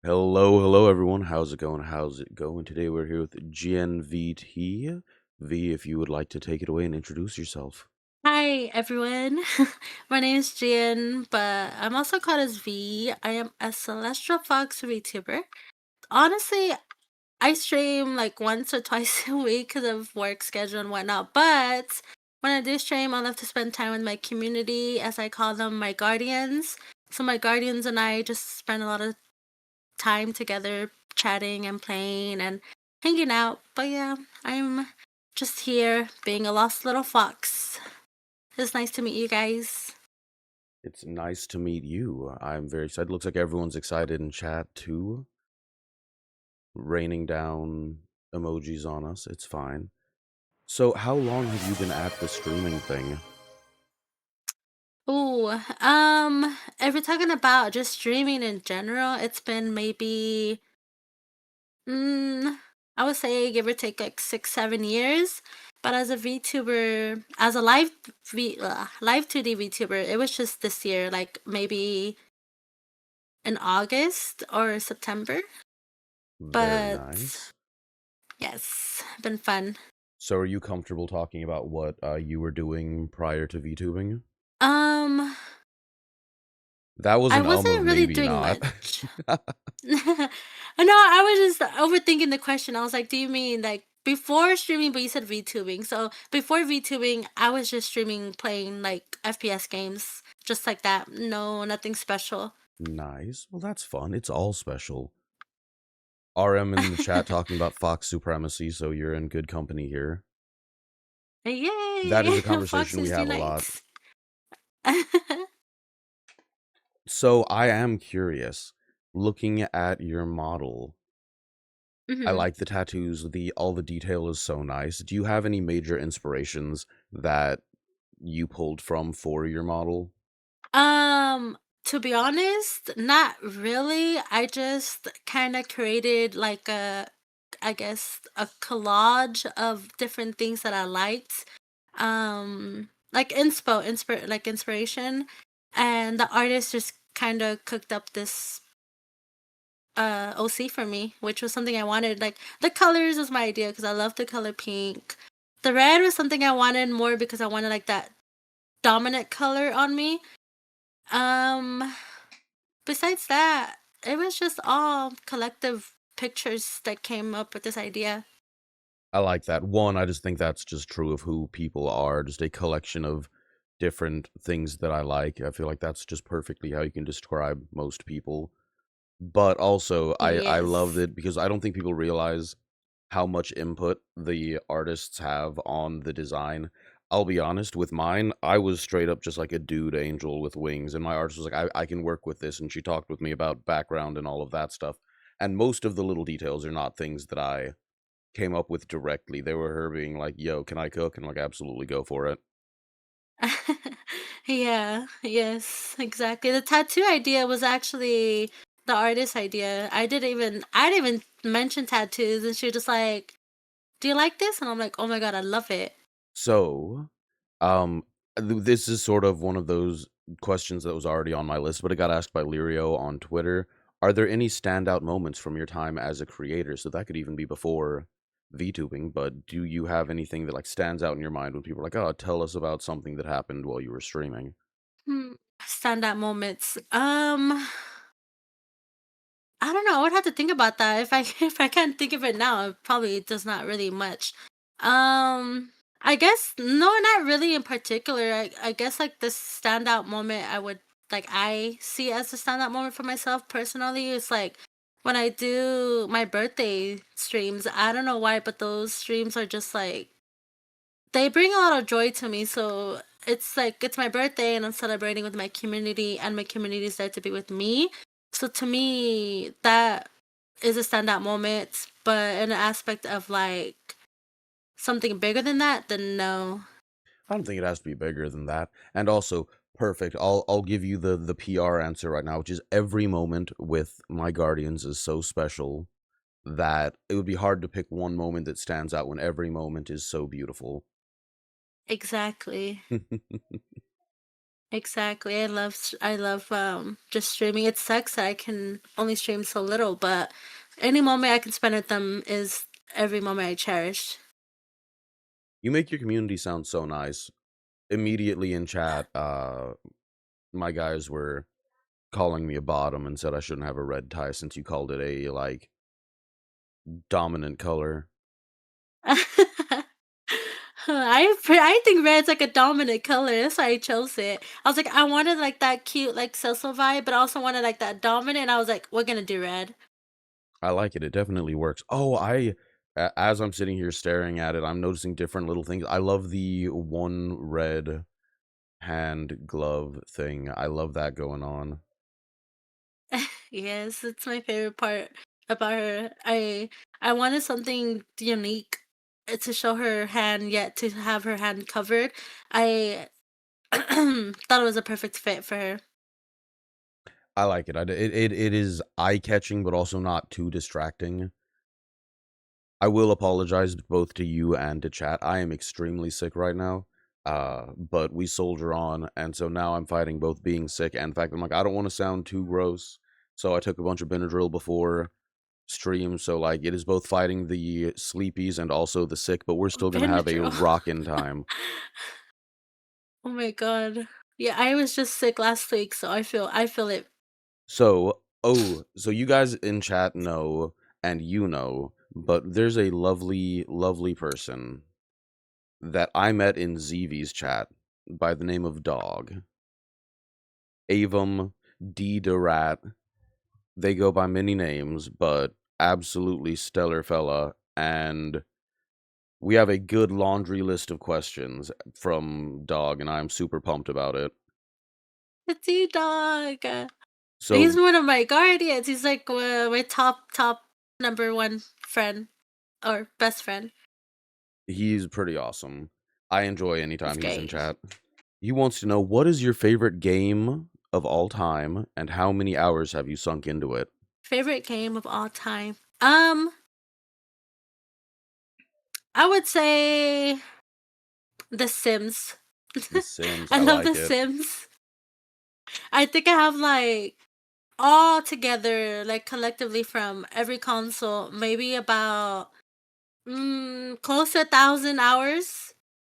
Hello, everyone. How's it going? How's it going? Today we're here with Jyehn VT. V, if you would like to take it away and introduce yourself. Hi everyone, my name is Jyehn, but I'm also called as V. I am a Celestial Fox VTuber. Honestly, I stream like once or twice a week because of work schedule and whatnot. But when I do stream, I love to spend time with my community, as I call them, my guardians. So my guardians and I just spend a lot of time together, chatting and playing and hanging out. But yeah, I'm just here being a lost little fox. It's nice to meet you guys. It's nice to meet you. I'm very excited. Looks like everyone's excited in chat too. Raining down emojis on us. It's fine. So, how long have you been at the streaming thing? Ooh, if we're talking about just streaming in general, it's been maybe, mm, I would say give or take like 6, 7 years. But as a VTuber, as a live 2D VTuber, it was just this year, like maybe in August or September. Very But nice. yes, been fun. So, are you comfortable talking about what you were doing prior to VTubing? Um, That was I an wasn't of really maybe doing not. much. I know, I was just overthinking the question. I was like, do you mean like before streaming, but you said VTubing. So before VTubing, I was just streaming playing like FPS games. Just like that. No, nothing special. Nice. Well, that's fun. It's all special. RM in the chat talking about Fox supremacy, so you're in good company here. That is Yay! a conversation we Foxes have a lot. unites. So I am curious, looking at your model, I hmm like the tattoos, the all the detail is so nice. Do you have any major inspirations that you pulled from for your model? Um, to be honest, not really. I just kind of created like I guess a collage of different things that I liked. Like like inspiration. And the artist just kind of cooked up this OC for me, which was something I wanted. Like the colors was my idea because I love the color pink. The red was something I wanted more because I wanted like that dominant color on me. Um, Besides that, it was just all collective pictures that came up with this idea. I like that. One, I just think that's just true of who people are, just a collection of different things that I like. I feel like that's just perfectly how you can describe most people. But also, I loved Yes. it because I don't think people realize how much input the artists have on the design. I'll be honest, with mine, I was straight up just like a dude angel with wings, and my artist was like, I can work with this, and she talked with me about background and all of that stuff. And most of the little details are not things that I came up with directly. They were her being like, "Yo, can I cook?" And I'm like, absolutely, go for it. Yeah, yes, exactly. The tattoo idea was actually the artist's idea. I didn't even mention tattoos and she was just like, "Do you like this?" And I'm like, "Oh my god, I love it." So, um, this is sort of one of those questions that was already on my list, but it got asked by Lirio on Twitter. Are there any standout moments from your time as a creator? So that could even be before VTubing, but do you have anything that like stands out in your mind when people are like, "Oh, tell us about something that happened while you were streaming"? Hmm. Standout moments. I don't know. I would have to think about that. If I if I can't think of it now, it probably does not really much. I guess no, not really in particular. I guess like the standout moment I see as a standout moment for myself personally is like when I do my birthday streams. I don't know why, but those streams are just like they bring a lot of joy to me. So it's like it's my birthday and I'm celebrating with my community and my community is there to be with me. So to me, that is a standout moment. But in an aspect of like something bigger than that, then no. I don't think it has to be bigger than that. And also, perfect. I'll give you the PR answer right now, which is every moment with my guardians is so special that it would be hard to pick one moment that stands out when every moment is so beautiful. Exactly. Exactly. I love just streaming. It sucks that I can only stream so little, but any moment I can spend with them is every moment I cherish. You make your community sound so nice. Immediately in chat, my guys were calling me a bottom and said I shouldn't have a red tie since you called it a like dominant color. I think red's like a dominant color. That's why I chose it. I was like, I wanted like that cute like social vibe, but I also wanted like that dominant. And I was like, we're gonna do red. I like it. It definitely works. Oh, as I'm sitting here staring at it, I'm noticing different little things. I love the one red hand glove thing. I love that going on. Yes, it's my favorite part about her. I wanted something unique to show her hand, yet to have her hand covered. I thought it was a perfect fit for her. I like it. It is eye-catching, but also not too distracting. I will apologize both to you and to chat. I am extremely sick right now. But we soldier on, and so now I'm fighting both being sick and the fact that I'm like, I don't want to sound too gross. So I took a bunch of Benadryl before stream. So like it is both fighting the sleepies and also the sick, but we're still gonna have a Benadryl. rockin' time. Oh my god. Yeah, I was just sick last week, so I feel it. So you guys in chat know, and you know, but there's a lovely, lovely person that I met in ZV's chat by the name of Dog. Avum D. Durat. They go by many names, but absolutely stellar fella. And we have a good laundry list of questions from Dog, and I'm super pumped about it. The T-Dog. He's So one of my guardians. He's like my top number one friend or best friend. he's pretty awesome. I enjoy He's anytime he's in great. chat. He wants to know what is your favorite game of all time and how many hours have you sunk into it? Favorite game of all time. I would say The Sims. The Sims, I I love like The it. Sims. I think I have like all together, like collectively from every console, maybe about close to 1,000 hours.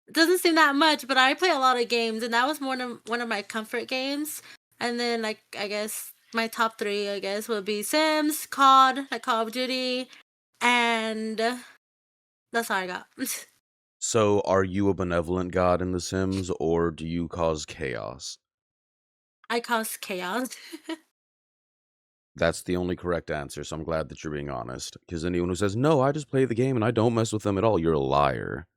It doesn't seem that much, but I play a lot of games, and that was one of my comfort games. And then, like, I guess my top three, I guess, would be Sims, COD, like Call of Duty, and that's all I got. So, are you a benevolent god in The Sims or do you cause chaos? I cause chaos. That's the only correct answer, so I'm glad that you're being honest. Because anyone who says, no, I just play the game and I don't mess with them at all, you're a liar.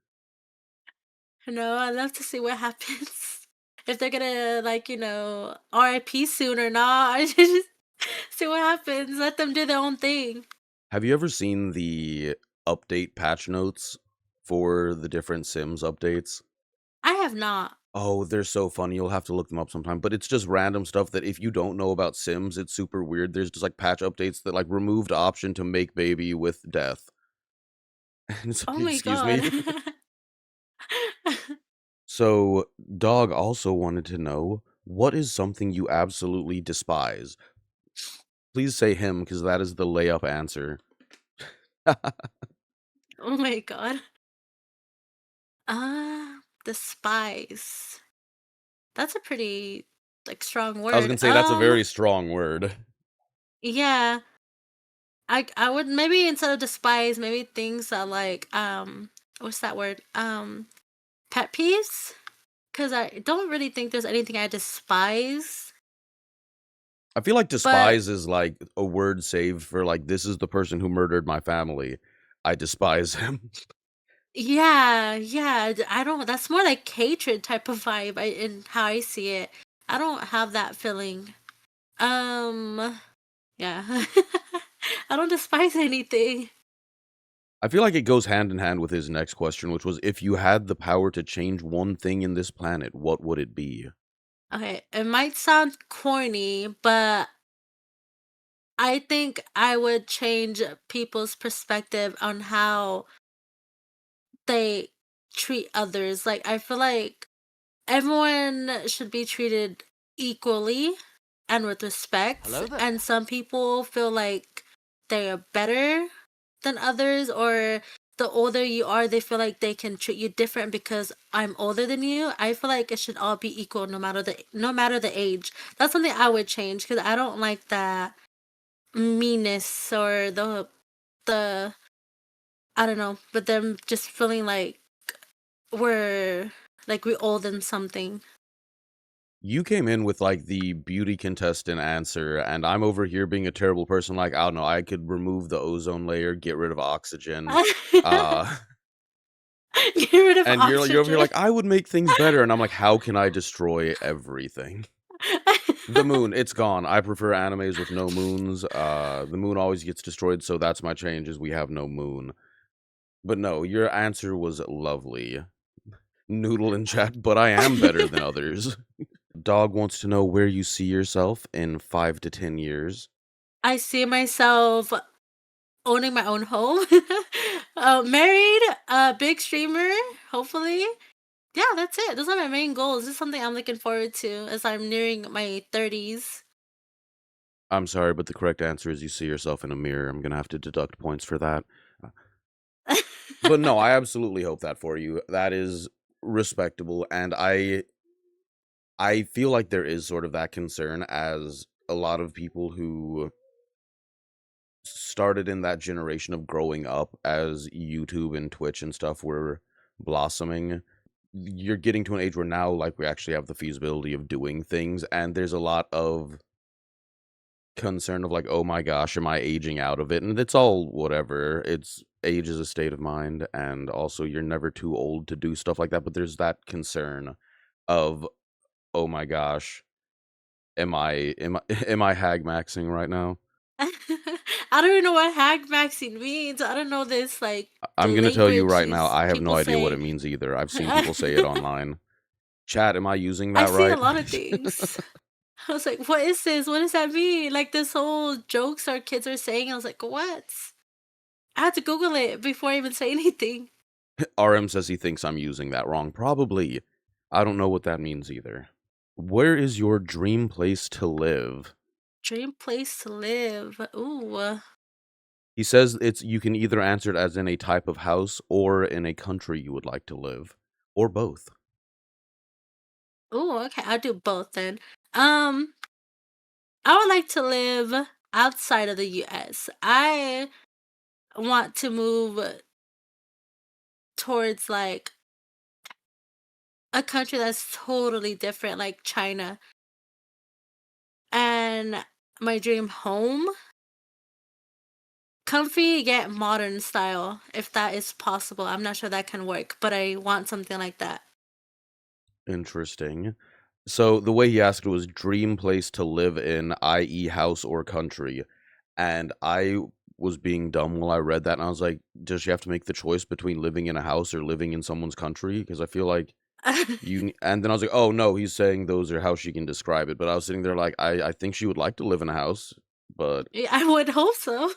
No, I love to see what happens. If they're gonna like, RIP soon or not. I just see what happens. Let them do their own thing. Have you ever seen the update patch notes for the different Sims updates? I have not. Oh, they're so funny. You'll have to look them up sometime. But it's just random stuff that if you don't know about Sims, it's super weird. There's just like patch updates that like removed option to make baby with death. And it's Oh like, my excuse god. me. So, Dog also wanted to know what is something you absolutely despise? Please say him because that is the layup answer. Oh my god. The spice. That's a pretty like strong I was word. gonna say that's a very strong word. Yeah. I would maybe instead of despise, maybe things that like what's that word? Pet peeves? Cuz I don't really think there's anything I despise, I feel like but despise is like a word saved for like this is the person who murdered my family. I despise him. yeah, yeah, I don't that's more like hatred type of vibe in how I see it. I don't have that feeling. Um Yeah. I don't despise anything. I feel like it goes hand in hand with his next question, which was if you had the power to change one thing in this planet, what would it be? Okay, it might sound corny, but I think I would change people's perspective on how they treat others. Like I feel like everyone should be treated equally and with respect, Hello and there. some people feel like they are better than others, or the older you are, they feel like they can treat you different because I'm older than you. I feel like it should all be equal no matter the age. That's something I would change because I don't like that meanness or the I don't know, but them just feeling like we're we owe them something. You came in with, like, the beauty contestant answer, and I'm over here being a terrible person, like, I don't know, I could remove the ozone layer, get rid of oxygen, uh, Get rid of and you're over here oxygen. like, "I would make things better," and I'm like, "How can I destroy everything?" The moon, it's gone. I prefer animes with no moons, the moon always gets destroyed, so that's my change is we have no moon. But no, your answer was lovely. Noodle in chat, but I am better than others. Dog wants to know where you see yourself in 5 to 10 years. I see myself owning my own home, married, a big streamer, hopefully. Yeah, that's it. Those are my main goals. This is something I'm looking forward to as I'm nearing my 30s. I'm sorry, but the correct answer is you see yourself in a mirror. I'm gonna have to deduct points for that. Uh, but no, I absolutely hope that for you. That is respectable, and I feel like there is sort of that concern as a lot of people who started in that generation of growing up as YouTube and Twitch and stuff were blossoming. You're getting to an age where now, like, we actually have the feasibility of doing things, and there's a lot of concern of like, "Oh my gosh, am I aging out of it?" And it's all whatever. It's age is a state of mind, and also you're never too old to do stuff like that, but there's that concern of, "Oh my gosh, am I am I hag maxing right now?" I don't even know what hag maxing means. I don't know this the I'm gonna tell you language right now, these I have no people idea what it say. means either. I've seen people say it online. Chat, am I using I that see a right? lot of things. I was like, "What is this? What does that mean?" Like this whole jokes our kids are saying. I was like, "What?" I had to Google it before I even say anything. RM says he thinks I'm using that wrong. Probably. I don't know what that means either. Where is your dream place to live? Dream place to live. Ooh. He says it's you can either answer it as in a type of house or in a country you would like to live, or both. Ooh, okay. I'll do both then. Um, I would like to live outside of the US. I want to move towards a country that's totally different, like China. And my dream home, comfy yet modern style, if that is possible. I'm not sure that can work, but I want something like that. Interesting. So the way he asked it was dream place to live in, i.e., house or country. And I was being dumb while I read that, and I was like, does she have to make the choice between living in a house or living in someone's country? Because I feel like and then I was like, "Oh, no, he's saying those are how she can describe it," but I was sitting there like, I think she would like to live in a house, but Yeah, I would hope so.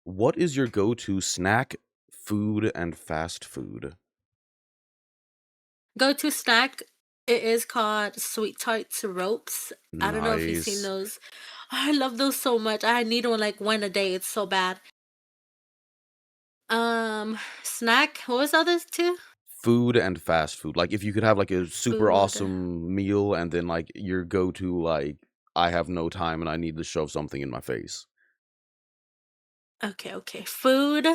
what is your go-to snack, food, and fast food? Go to snack. It is called sweet tarts ropes. I don't know if you've seen Nice. those. I love those so much. I need one a day. It's so bad. Snack. What was the others two? Food and fast food, like, if you could have, like, a super Food. awesome meal and then, like, your go-to, like, "I have no time and I need to shove something in my face." Okay, okay. Food.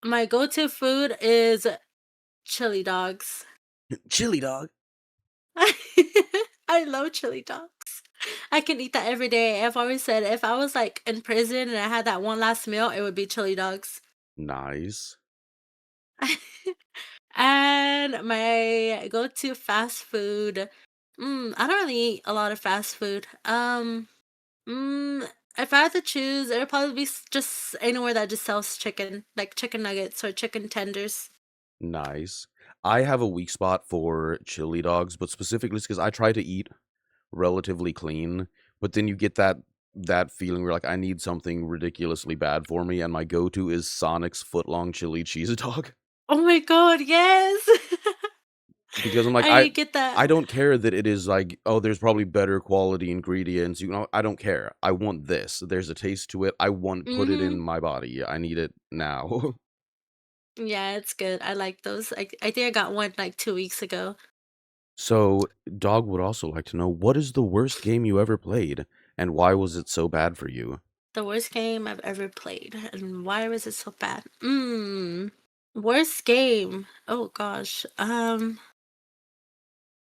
My go-to food is chili dogs. Chili dog. I love chili dogs. I can eat that every day. I've always said if I was in prison and I had that one last meal, it would be chili dogs. Nice. And my go-to fast food. I don't really eat a lot of fast food. If I had to choose, it would probably be just anywhere that just sells chicken, like chicken nuggets or chicken tenders. Nice. I have a weak spot for chili dogs, but specifically because I try to eat relatively clean, but then you get that feeling where, like, I need something ridiculously bad for me, and my go-to is Sonic's footlong chili cheese dog. Oh my god, yes! because I'm like, I get that. I don't care that it is like, "Oh, there's probably better quality ingredients," I don't care. I want this. There's a taste to it. I want put it in Mhm. my body. I need it now. Yeah, it's good. I like those. I think I got one, like, 2 weeks ago. So, Dog would also like to know, what is the worst game you ever played, and why was it so bad for you? The worst game I've ever played, and why was it so bad? Worst game. Oh gosh.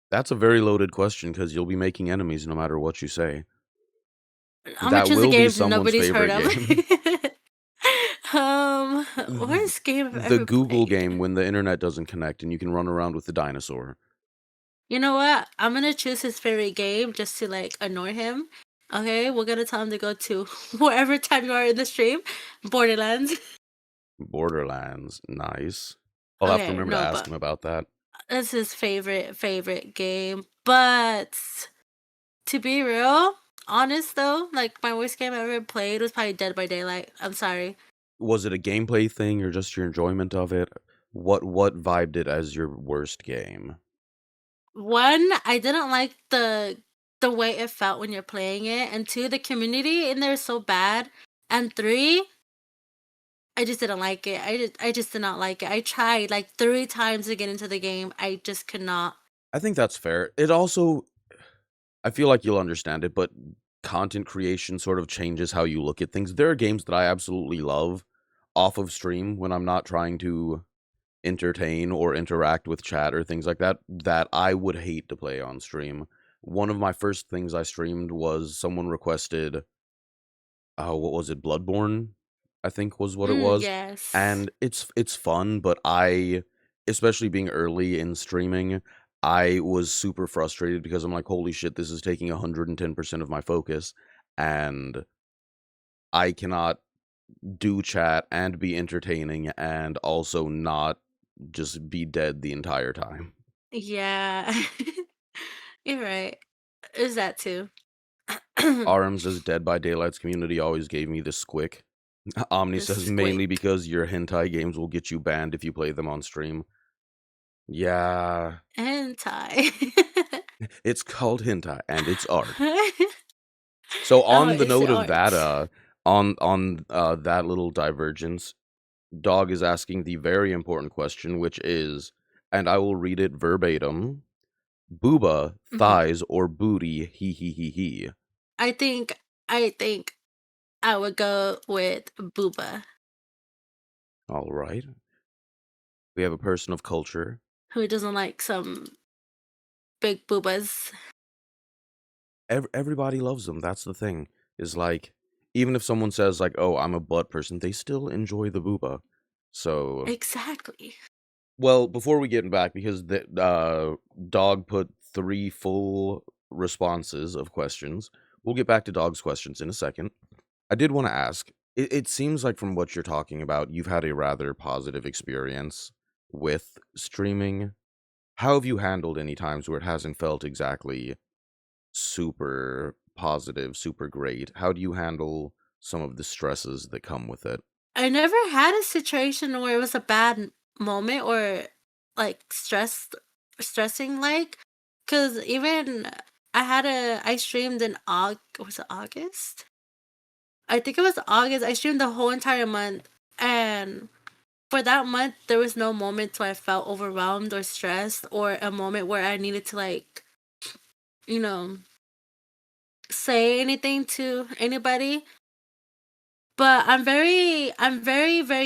That's a very loaded question because 'cause you'll be making enemies no matter what you say. Imma That choose a will be game someone's nobody's heard favorite of. game. Um, Th worst game I've the ever Google played. game when the internet doesn't connect and you can run around with the dinosaur. You know what? I'm gonna choose his favorite game just to, like, annoy him. Okay, we're gonna tell him to go to wherever time you are in the stream, Borderlands. Borderlands, nice. I'll have to Okay, remember to no, ask but him about that. that's his favorite game. But to be real, honest though, like my worst game I ever played was probably Dead by Daylight. I'm sorry. Was it a gameplay thing or just your enjoyment of it? What vibed it as your worst game? One, I didn't like the way it felt when you're playing it, and two, the community in there is so bad, and three, I just didn't like it. I just did not like it. I tried like 3 times to get into the game. I just could not. I think that's fair. It also I feel like you'll understand it, but content creation sort of changes how you look at things. There are games that I absolutely love off of stream when I'm not trying to entertain or interact with chat or things like that, that I would hate to play on stream. One of my first things I streamed was someone requested, what was it? Bloodborne, I think was what it was. Yes. And it's fun, but especially being early in streaming, I was super frustrated because I'm like, holy shit, this is taking 110% of my focus, and I cannot do chat and be entertaining and also not just be dead the entire time. Yeah. You're right. Is that too? Arms as Dead by Daylight's community always gave me the squick. Omni The says mainly squick. because your hentai games will get you banned if you play them on stream. Yeah, Hentai. it's called hentai and it's art. So Oh, on the it's note of that, art. that little divergence, Dog is asking the very important question, which is, and I will read it verbatim: booba, Mhm. thighs, or booty? He he he he. I think I think I would go with Booba, All right, we have a person of culture. who doesn't like some big boobas. Everybody loves them. That's the thing. Is like, even if someone says like, "Oh, I'm a butt person," they still enjoy the booba. So, Exactly. well, before we get back, because the Dog put 3 full responses of questions. We'll get back to Dog's questions in a second. I did want to ask. It seems like from what you're talking about, you've had a rather positive experience with streaming. How have you handled any times where it hasn't felt exactly super positive, super great? How do you handle some of the stresses that come with it? I never had a situation where it was a bad moment or like stressing like, cuz even I streamed in was it August? I think it was August. I streamed the whole entire month, and for that month there was no moment where I felt overwhelmed or stressed, or a moment where I needed to like, you know, say anything to anybody. But I'm very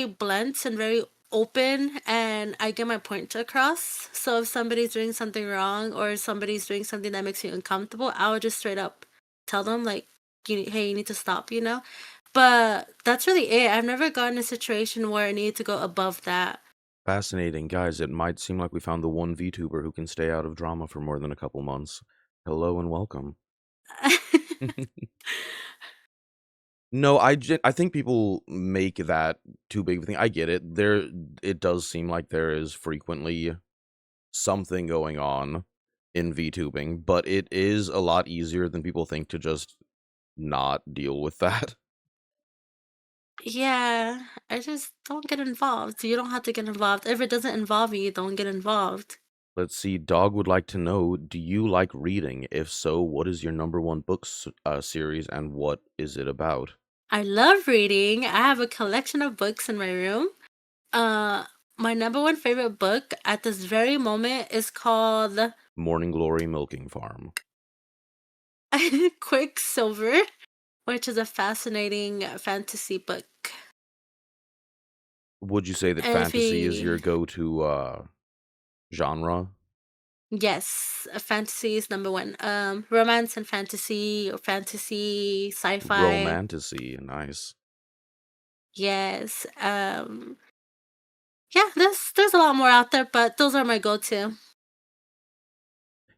blunt and very open, and I get my point across. So if somebody's doing something wrong or somebody's doing something that makes me uncomfortable, I'll just straight up tell them like, hey, you need to stop, you know? But that's really it. I've never gotten a situation where I need to go above that. Fascinating. Guys, it might seem like we found the one VTuber who can stay out of drama for more than a couple months. Hello and welcome. No, I think people make that too big of a thing. I get it. It does seem like there is frequently something going on in VTubing, but it is a lot easier than people think to just not deal with that. Yeah, I just don't get involved. You don't have to get involved. If it doesn't involve you, don't get involved. Let's see. Dog would like to know, do you like reading? If so, what is your number one series and what is it about? I love reading. I have a collection of books in my room. Uh, my number one favorite book at this very moment is called Morning Glory Milking Farm. Quicksilver, which is a fascinating fantasy book. Would you say that And if fantasy is you, your go-to genre? yes, fantasy is number one. Romance and fantasy, or fantasy, sci-fi. Romantasy, nice. Yes. Yeah, there's a lot more out there, but those are my go-to.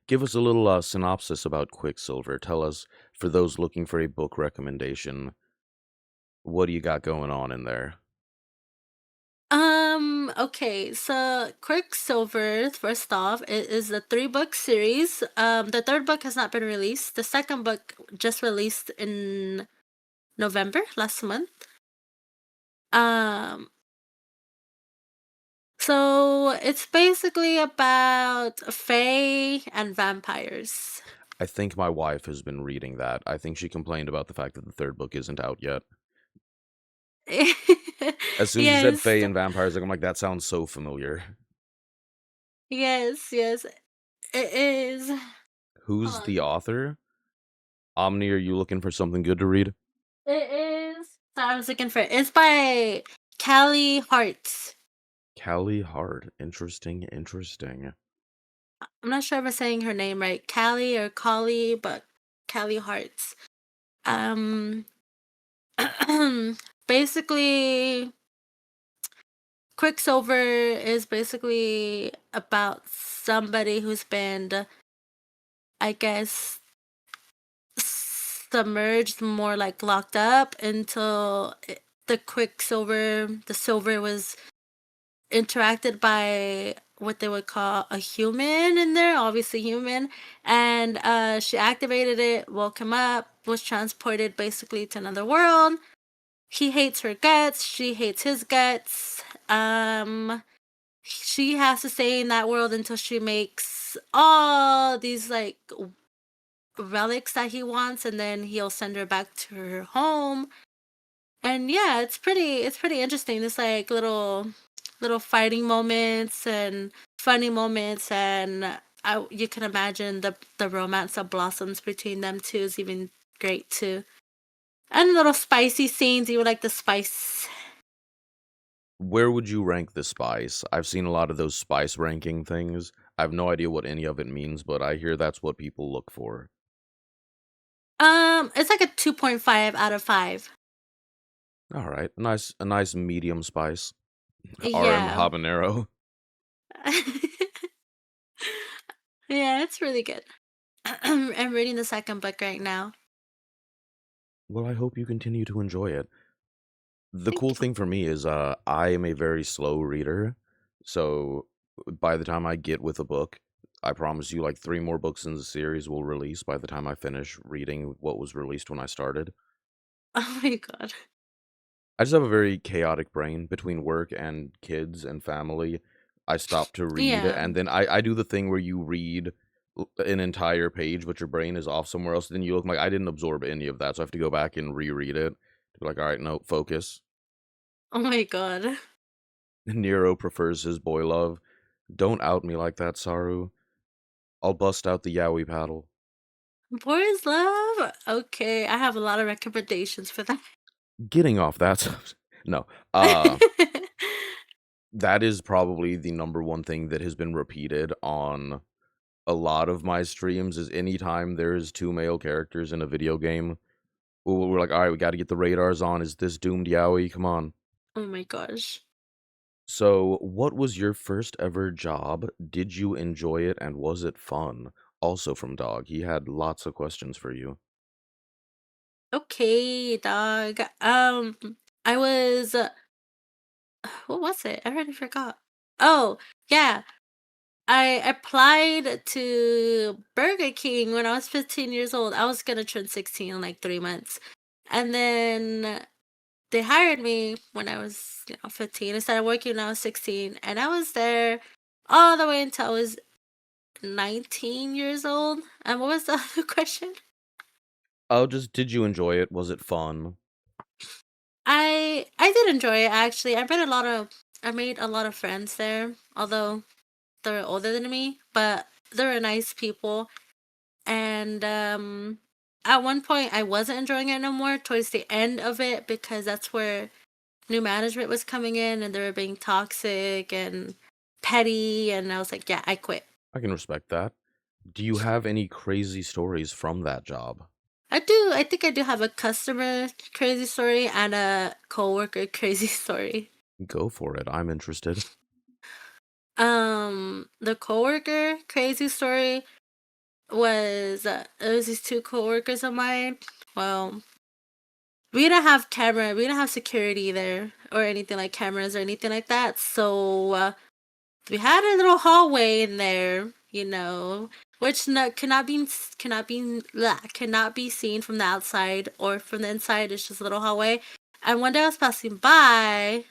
Give us a little synopsis about Quicksilver. Tell us, for those looking for a book recommendation, what do you got going on in there? Okay, so Quicksilver, first off, it is a three-book series. The third book has not been released. The second book just released in November last month. Um, so it's basically about fae and vampires. I think my wife has been reading that. I think she complained about the fact that the third book isn't out yet. As soon as you said Fae Yes, and vampires, like, I'm like, that sounds so familiar. yes, it is. Who's Hold the on. author? Omni, are you looking for something good to read? It is. So I was looking for it. It's by Callie Hart. Callie Hart. Interesting, interesting. I'm not sure if I'm saying her name right. Callie or Collie, but Callie Hart. Um, basically, Quicksilver is basically about somebody who's been, I guess, submerged, more like locked up until the silver was interacted by what they would call a human in there, obviously human, and she activated it, woke him up, was transported basically to another world. He hates her guts, she hates his guts. She has to stay in that world until she makes all these like relics that he wants, and then he'll send her back to her home. And yeah, it's pretty interesting. There's like little fighting moments and funny moments, and you can imagine the romance that blossoms between them two is even great too. And little spicy scenes. You would like the spice. Where would you rank the spice? I've seen a lot of those spice ranking things. I have no idea what any of it means, but I hear that's what people look for. It's like a 2.5 out of 5. All right, a nice medium spice. RM Yeah. habanero. Yeah, it's really good. I'm reading the second book right now. Well, I hope you continue to enjoy it. The Thank cool you. thing for me is I am a very slow reader. So by the time I get with a book, I promise you like 3 more books in the series will release by the time I finish reading what was released when I started. Oh my god. I just have a very chaotic brain between work and kids and family. I stop to read, Yeah. and then I do the thing where you read an entire page, but your brain is off somewhere else. Then you look like I didn't absorb any of that, so I have to go back and reread it. To be like, all right, no, focus. Oh my god. Nero prefers his boy love. Don't out me like that, Saru. I'll bust out the yaoi paddle. Boys Love? Okay, I have a lot of recommendations for that. Getting off that subject. No, that is probably the number one thing that has been repeated on a lot of my streams is anytime there's 2 male characters in a video game, we're like, "Alright, we gotta get the radars on. Is this doomed yaoi? Come on." Oh my gosh. So, what was your first ever job? Did you enjoy it, and was it fun? Also from Dog. He had lots of questions for you. Okay, dog. I was what was it? I already forgot. Oh, yeah. I applied to Burger King when I was 15 years old. I was gonna turn 16 in like 3 months. And then they hired me when I was, 15. I started working when I was 16, and I was there all the way until I was 19 years old. And what was the other question? Oh, just did you enjoy it? Was it fun? I did enjoy it actually. I made a lot of friends there, although they were older than me, but they were nice people. And at one point I wasn't enjoying it no more towards the end of it because that's where new management was coming in and they were being toxic and petty and I was like, yeah, I quit. I can respect that. Do you have any crazy stories from that job? I do. I think I do have a customer crazy story and a coworker crazy story. Go for it. I'm interested. The coworker crazy story was it was these two coworkers of mine. Well, we didn't have camera, we didn't have security there or anything like cameras or anything like that. So we had a little hallway in there, which cannot be seen from the outside or from the inside. It's just a little hallway. And one day I was passing by.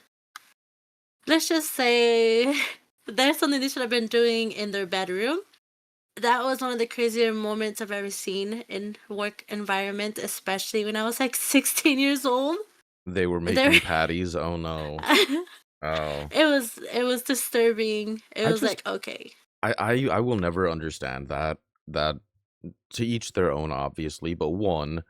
Let's just say there's something they should have been doing in their bedroom. That was one of the crazier moments I've ever seen in work environment, especially when I was like 16 years old. They were There, making patties? Oh, no. Oh. it was disturbing. It I was just like, okay. I will never understand that to each their own, obviously, but one,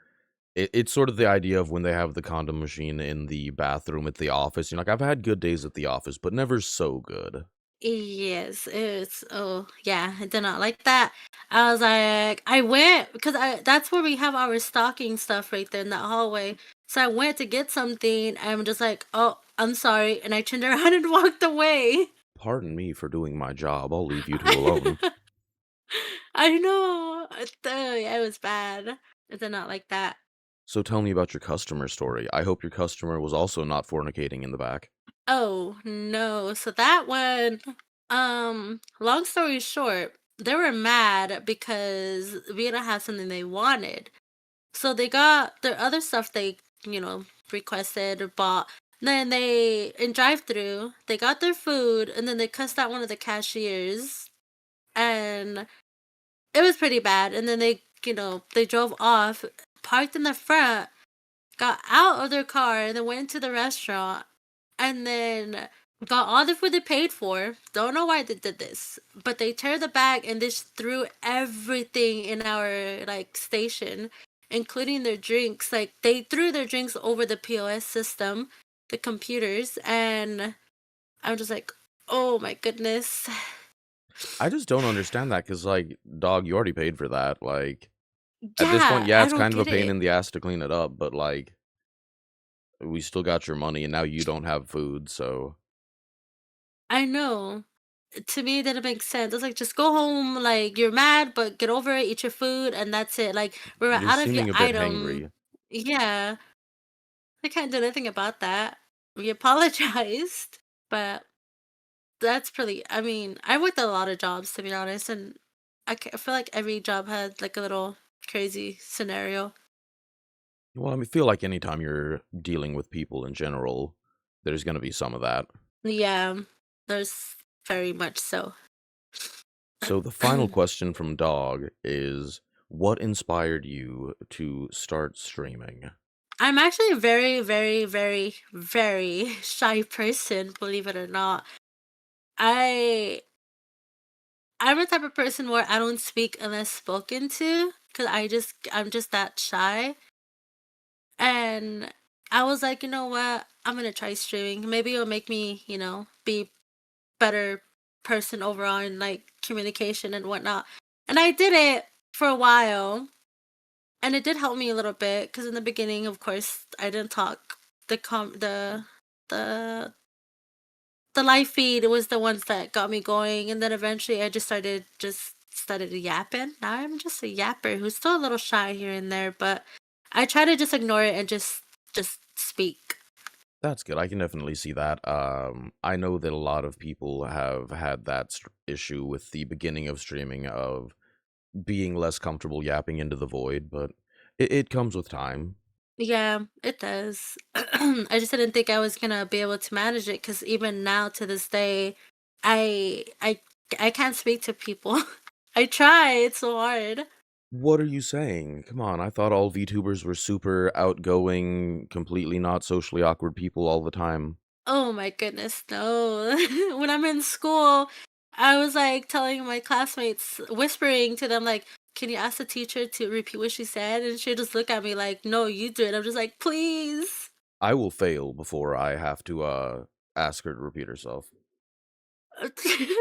it's sort of the idea of when they have the condom machine in the bathroom at the office, like, I've had good days at the office, but never so good. Yes, it's oh yeah, I did not like that. I was like, I went because I that's where we have our stocking stuff right there in that hallway. So I went to get something. I'm just like, oh, I'm sorry, and I turned around and walked away. Pardon me for doing my job, I'll leave you two alone. I know. Yeah, it was bad. I did not like that. So tell me about your customer story. I hope your customer was also not fornicating in the back. Oh no. So that one, long story short, they were mad because we didn't have something they wanted. So they got their other stuff they, requested or bought. Then they in drive through, they got their food and then they cussed out one of the cashiers and it was pretty bad. And then they drove off, parked in the front, got out of their car, and then went into the restaurant and then got all the food they paid for. Don't know why they did this, but they tear the bag and just threw everything in our like station, including their drinks. Like they threw their drinks over the POS system, the computers, and I'm just like, oh my goodness. I just don't understand that because, like, dog, you already paid for that. Like, at this point, Yeah, yeah, I it's don't kind of a get pain it. in the ass to clean it up, but like, we still got your money, and now you don't have food, so I know. To me, it didn't make sense. It's like just go home, like you're mad, but get over it, eat your food, and that's it. Like we're you're out of your seeming a bit item. hangry. Yeah, I can't do anything about that. We apologized, but that's pretty. I mean, I worked a lot of jobs to be honest, and I feel like every job had like a little crazy scenario. Well, I mean, feel like anytime you're dealing with people in general, there's gonna be some of that. Yeah, there's very much so. So the final question from Dog is, what inspired you to start streaming? I'm actually a very, very, very, very shy person, believe it or not. I I'm the type of person where I don't speak unless spoken to because I'm just that shy. And I was like, you know what? I'm gonna try streaming. Maybe it'll make me, be better person overall in like communication and whatnot. And I did it for a while, and it did help me a little bit because in the beginning, of course, I didn't talk. The the live feed was the ones that got me going, and then eventually I just started yapping. Now I'm just a yapper who's still a little shy here and there, but I try to just ignore it and just speak. That's good. I can definitely see that. I know that a lot of people have had that issue with the beginning of streaming of being less comfortable yapping into the void, but it comes with time. Yeah, it does. I just didn't think I was gonna be able to manage it because even now to this day, I I I can't speak to people. I try, it's so hard. What are you saying? Come on, I thought all VTubers were super outgoing, completely not socially awkward people all the time. Oh my goodness, no. When I'm in school, I was like telling my classmates, whispering to them, like, can you ask the teacher to repeat what she said? And she'd just look at me like, no, you do it. I'm just like, please. I will fail before I have to, ask her to repeat herself.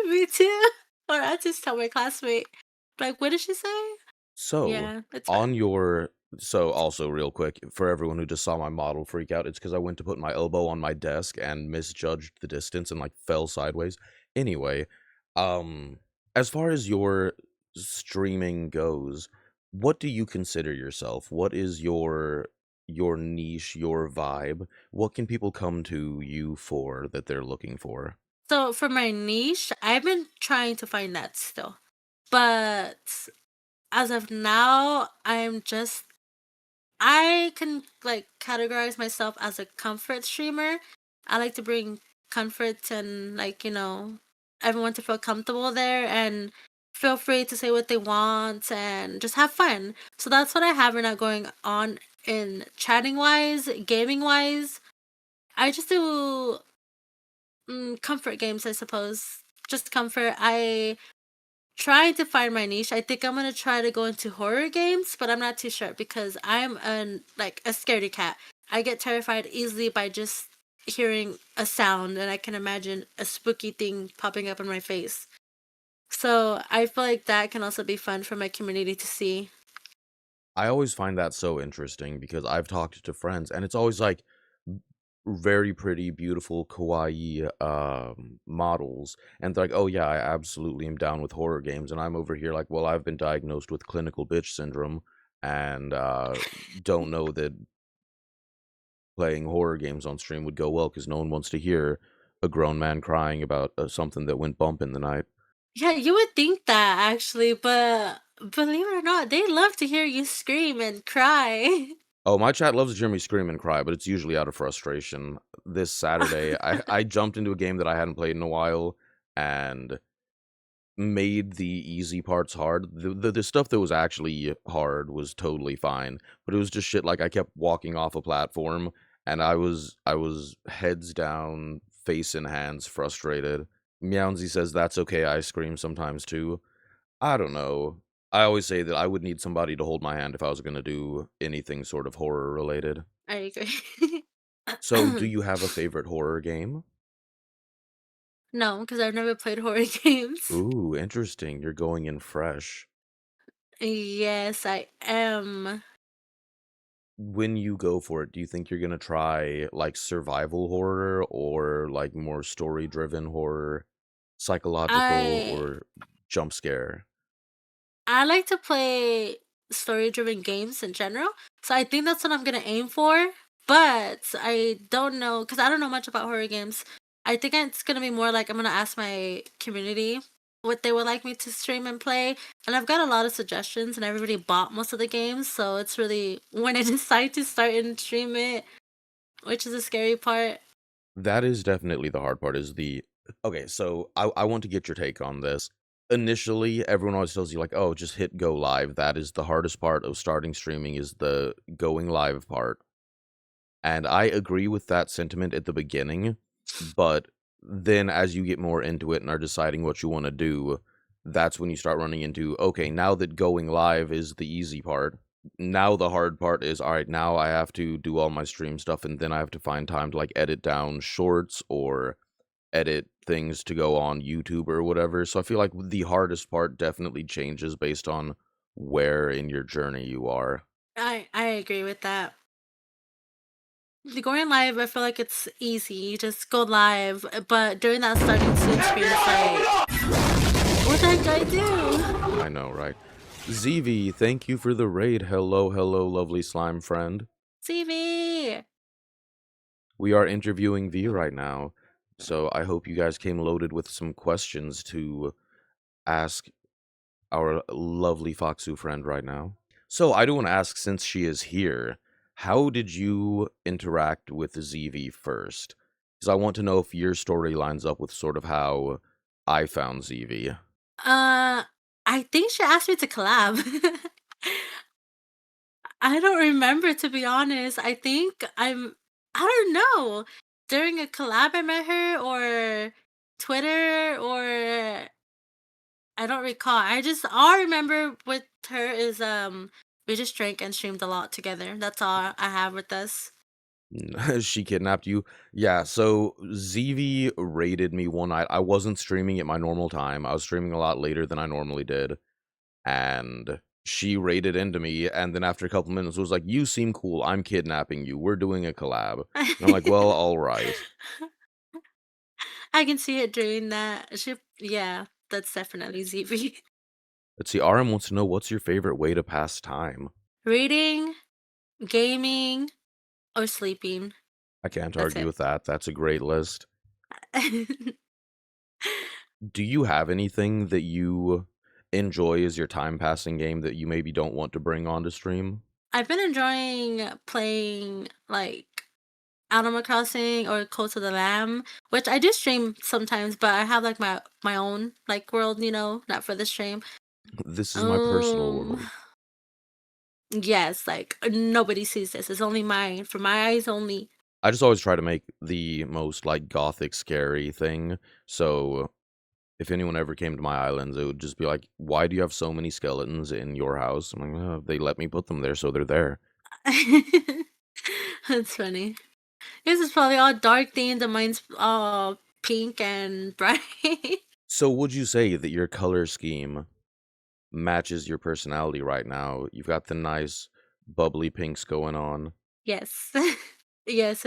Me too. Or I just tell my classmate, like, what did she say? So, Yeah, it's on fun. your so also real quick, for everyone who just saw my model freak out, it's because I went to put my elbow on my desk and misjudged the distance and, like, fell sideways. Anyway, um, as far as your streaming goes, what do you consider yourself? What is your niche, your vibe? What can people come to you for that they're looking for? So for my niche, I've been trying to find that still. But as of now, I can like categorize myself as a comfort streamer. I like to bring comfort and everyone to feel comfortable there and feel free to say what they want and just have fun. So that's what I have right now going on in chatting wise, gaming wise. I just do comfort games, I suppose. Just comfort. I trying to find my niche. I think I'm gonna try to go into horror games, but I'm not too sure because I'm a scaredy cat. I get terrified easily by just hearing a sound, and I can imagine a spooky thing popping up in my face. So I feel like that can also be fun for my community to see. I always find that so interesting because I've talked to friends and it's always like very pretty, beautiful, kawaii models. And they're like, oh, yeah, I absolutely am down with horror games. And I'm over here like, well, I've been diagnosed with clinical bitch syndrome and don't know that playing horror games on stream would go well because no one wants to hear a grown man crying about something that went bump in the night. Yeah, you would think that actually, but believe it or not, they love to hear you scream and cry. Oh, my chat loves to hear me scream and cry, but it's usually out of frustration. This Saturday, I jumped into a game that I hadn't played in a while and made the easy parts hard. The stuff that was actually hard was totally fine, but it was just shit like I kept walking off a platform and I was heads down, face in hands, frustrated. Meownsy says that's okay, I scream sometimes too. I don't know. I always say that I would need somebody to hold my hand if I was gonna do anything sort of horror related. I agree. So, do you have a favorite horror game? No, because I've never played horror games. Ooh, interesting. You're going in fresh. Yes, I am. When you go for it, do you think you're gonna try like survival horror or like more story driven horror, psychological I or jump scare? I like to play story-driven games in general, so I think that's what I'm gonna aim for. But I don't know because I don't know much about horror games. I think it's gonna be more like I'm gonna ask my community what they would like me to stream and play, and I've got a lot of suggestions, and everybody bought most of the games, so it's really when I decide to start and stream it, which is a scary part. That is definitely the hard part is the okay, so I want to get your take on this. Initially, everyone always tells you like, "Oh, just hit go live." That is the hardest part of starting streaming is the going live part. And I agree with that sentiment at the beginning, but then as you get more into it and are deciding what you want to do, that's when you start running into, okay, now that going live is the easy part. Now the hard part is, all right, now I have to do all my stream stuff and then I have to find time to like edit down shorts or edit things to go on YouTube or whatever. So I feel like the hardest part definitely changes based on where in your journey you are. I agree with that. The going live, I feel like it's easy. You just go live, but during that starting soon screen, it's like, what the heck do I do? I know, right? ZV, thank you for the raid. Hello, hello, lovely slime friend. CV. We are interviewing V right now, so I hope you guys came loaded with some questions to ask our lovely Foxu friend right now. So I do want to ask, since she is here, how did you interact with ZV first? Because I want to know if your story lines up with sort of how I found ZV. I think she asked me to collab. I don't remember, to be honest. I don't know. During a collab I met her, or Twitter, or I don't recall. I just all I remember with her is we just drank and streamed a lot together. That's all I have with us. She kidnapped you? Yeah, so ZV raided me one night. I wasn't streaming at my normal time. I was streaming a lot later than I normally did. And she raided into me, and then after a couple minutes was like, "You seem cool. I'm kidnapping you. We're doing a collab." And I'm like, "Well, all right." I can see it doing that. Yeah, that's definitely ZV. Let's see. RM wants to know what's your favorite way to pass time. Reading, gaming, or sleeping. I can't That's argue it. with that. That's a great list. Do you have anything that you enjoy as your time passing game that you maybe don't want to bring onto stream? I've been enjoying playing like Animal Crossing or Cult of the Lamb, which I do stream sometimes, but I have like my own like world, not for the stream. This is my personal Um, world. yes, like nobody sees this. It's only mine, for my eyes only. I just always try to make the most like gothic scary thing. So if anyone ever came to my islands, it would just be like, "Why do you have so many skeletons in your house?" I'm like, "Oh, they let me put them there, so they're there." That's funny. This is probably all dark themed, and mine's all pink and bright. So would you say that your color scheme matches your personality right now? You've got the nice bubbly pinks going on. Yes. Yes,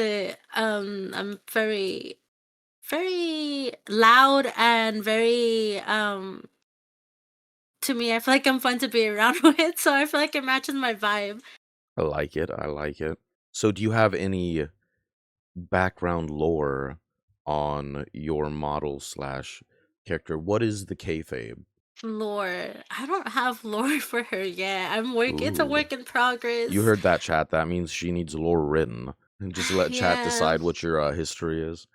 I'm very, very loud and very, to me, I feel like I'm fun to be around with, so I feel like it matches my vibe. I like it. I like it. So do you have any background lore on your model slash character? What is the kayfabe? Lore. I don't have lore for her yet. It's a Ooh. work in You progress. heard that, chat. That means she needs lore written. And just let chat Yeah. decide what your history is.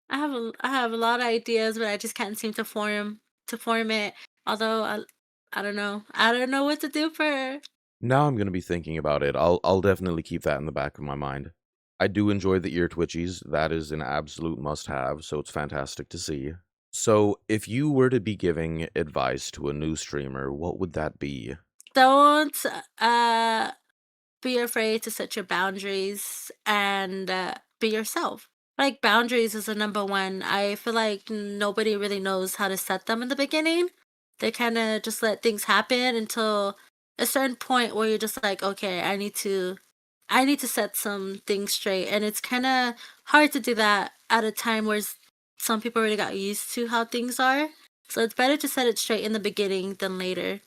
I have a lot of ideas, but I just can't seem to form it. Although I don't know. I don't know what to do for her. Now I'm gonna be thinking about it. I'll definitely keep that in the back of my mind. I do enjoy the ear twitchies. That is an absolute must have, so it's fantastic to see. So if you were to be giving advice to a new streamer, what would that be? Don't uh be afraid to set your boundaries and be yourself. Like boundaries is the number one. I feel like nobody really knows how to set them in the beginning. They kind of just let things happen until a certain point where you're just like, okay, I need to set some things straight. And it's kind of hard to do that at a time where some people already got used to how things are. So it's better to set it straight in the beginning than later.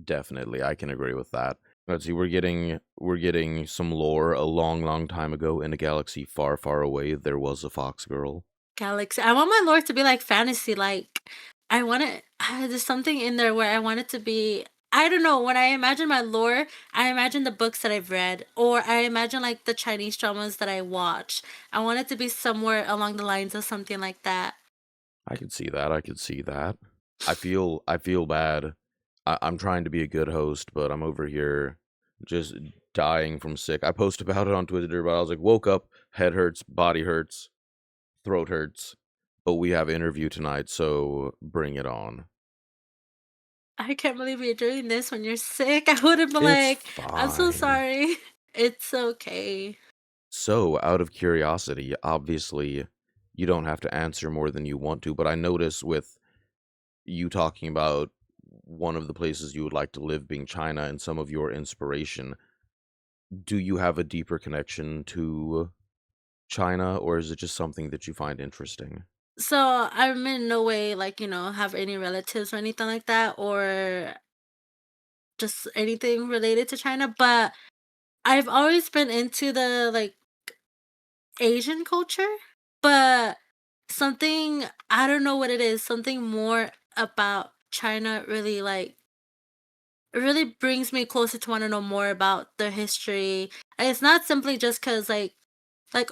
Definitely, I can agree with that. Let's see, we're getting some lore. A long, long time ago, in a galaxy far, far away, there was a fox girl. Galaxy. I want my lore to be like fantasy. Like I want it. There's something in there where I want it to be. I don't know. When I imagine my lore, I imagine the books that I've read, or I imagine like the Chinese dramas that I watch. I want it to be somewhere along the lines of something like that. I could see that. I could see that. I feel bad. I'm trying to be a good host, but I'm over here just dying from sick. I post about it on Twitter, but I was like, woke up, head hurts, body hurts, throat hurts, but we have interview tonight, so bring it on. I can't believe you're doing this when you're sick. I would have been It's like, I'm so fine. sorry. It's okay. So, out of curiosity, obviously, you don't have to answer more than you want to, but I notice with you talking about one of the places you would like to live being China and some of your inspiration, do you have a deeper connection to China, or is it just something that you find interesting? So I'm in no way like, have any relatives or anything like that, or just anything related to China, but I've always been into the like Asian culture, but something I don't know what it is, something more about China really like it really brings me closer to want to know more about their history. And it's not simply just cuz like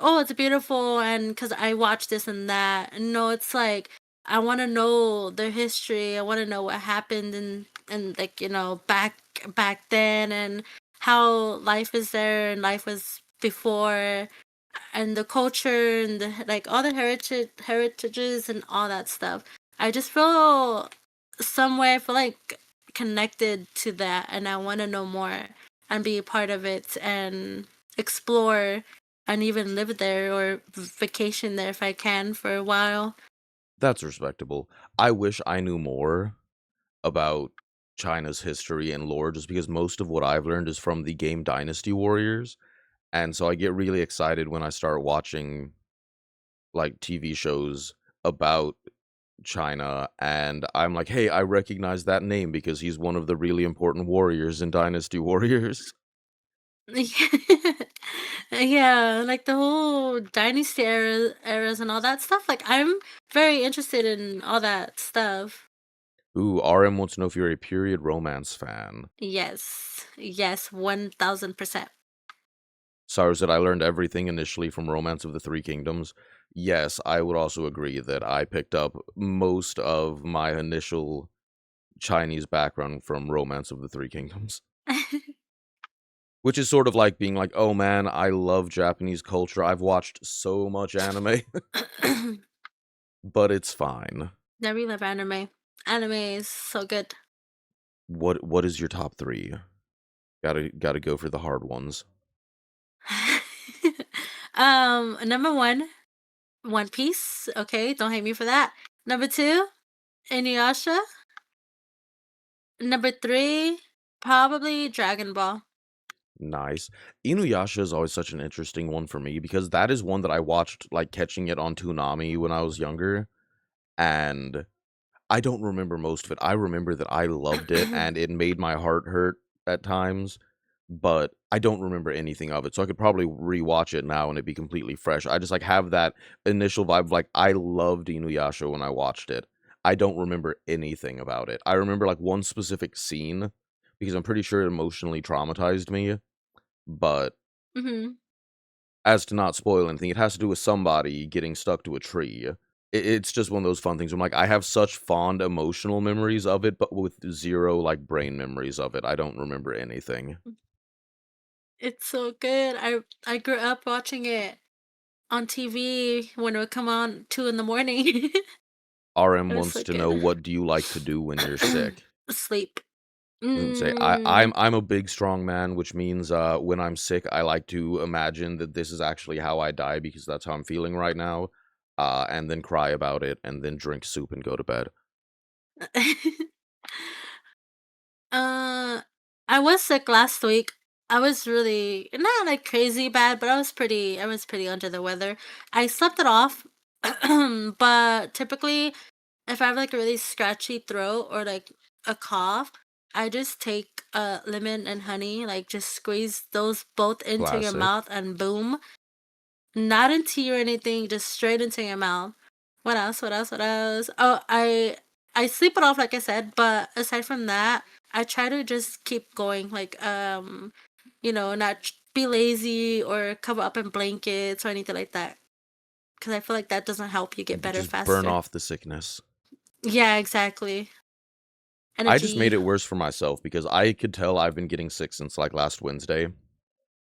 oh, it's beautiful and cuz I watch this and that. No, it's like I want to know their history. I want to know what happened and like, back then, and how life is there and life was before, and the culture and like all the heritages and all that stuff. I just feel some way, I feel like connected to that, and I want to know more and be a part of it and explore and even live there or vacation there if I can for a while. That's respectable. I wish I knew more about China's history and lore just because most of what I've learned is from the game Dynasty Warriors, and so I get really excited when I start watching, like, TV shows about China, and I'm like, "Hey, I recognize that name because he's one of the really important warriors in Dynasty Warriors." Yeah, like the whole dynasty eras and all that stuff. Like I'm very interested in all that stuff. Ooh, RM wants to know if you're a period romance fan. Yes. Yes, 1000%. Sorry, said I learned everything initially from Romance of the Three Kingdoms. Yes, I would also agree that I picked up most of my initial Chinese background from Romance of the Three Kingdoms, which is sort of like being like, "Oh man, I love Japanese culture. I've watched so much anime, but it's fine." I really love anime. Anime is so good. What is your top 3? Gotta go for the hard ones. Number one, One Piece. Okay, don't hate me for that. Number two, Inuyasha. Number three, probably Dragon Ball. Nice. Inuyasha is always such an interesting one for me because that is one that I watched, like, catching it on Toonami when I was younger, and I don't remember most of it. I remember that I loved it, and it made my heart hurt at times, but I don't remember anything of it, so I could probably rewatch it now and it'd be completely fresh. I just, like, have that initial vibe of, like, I loved Inuyasha when I watched it. I don't remember anything about it. I remember, like, one specific scene because I'm pretty sure it emotionally traumatized me, but hmm as to not spoil anything, it has to do with somebody getting stuck to a tree. It's just one of those fun things. I'm like, I have such fond emotional memories of it, but with 0, like, brain memories of it. I don't remember anything. It's so good. I grew up watching it on TV when it would come on 2 in the morning. RM It was wants so to know, good. "What do you like to do when you're sick?" Sleep. And say, I'm Mm. I'm a big, strong man, which means, when I'm sick, I like to imagine that this is actually how I die because that's how I'm feeling right now, and then cry about it, and then drink soup and go to bed. Uh, I was sick last week. I was really not like crazy bad, but I was pretty under the weather. I slept it off, but typically if I have like a really scratchy throat or like a cough, I just take lemon and honey, like just squeeze those both into your Classic. mouth and boom. Not in tea or anything, just straight into your mouth. What else? What else? What else? Oh, I sleep it off like I said, but aside from that, I try to just keep going. Like not be lazy or cover up in blankets or anything like that. Because I feel like that doesn't help you get better Just burn faster. off the sickness. Yeah, exactly. I just made Energy. it worse for myself because I could tell I've been getting sick since, like, last Wednesday,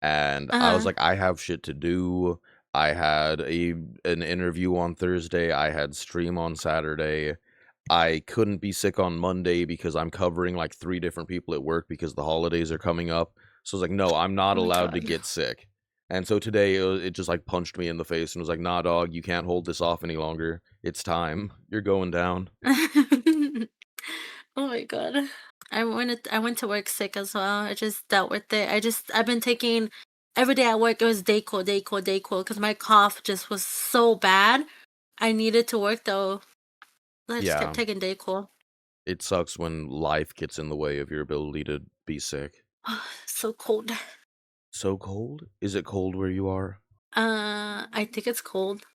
and Uh I was huh. like, "I have shit to do." I had an interview on Thursday, I had stream on Saturday. I couldn't be sick on Monday because I'm covering, like, 3 different people at work because the holidays are coming up. So I was like, "No, I'm not Oh my allowed to god. get sick." And so today, it just, like, punched me in the face and was like, "Nah, dog, you can't hold this off any longer. It's time. You're going down." Oh my god. I went to work sick as well. I just dealt with it. I've been taking every day at work it was Dayquil, Dayquil, Dayquil because my cough just was so bad. I needed to work though. I just kept Yeah. taking Dayquil. It sucks when life gets in the way of your ability to be sick. So cold. So cold? Is it cold where you are? I think it's cold.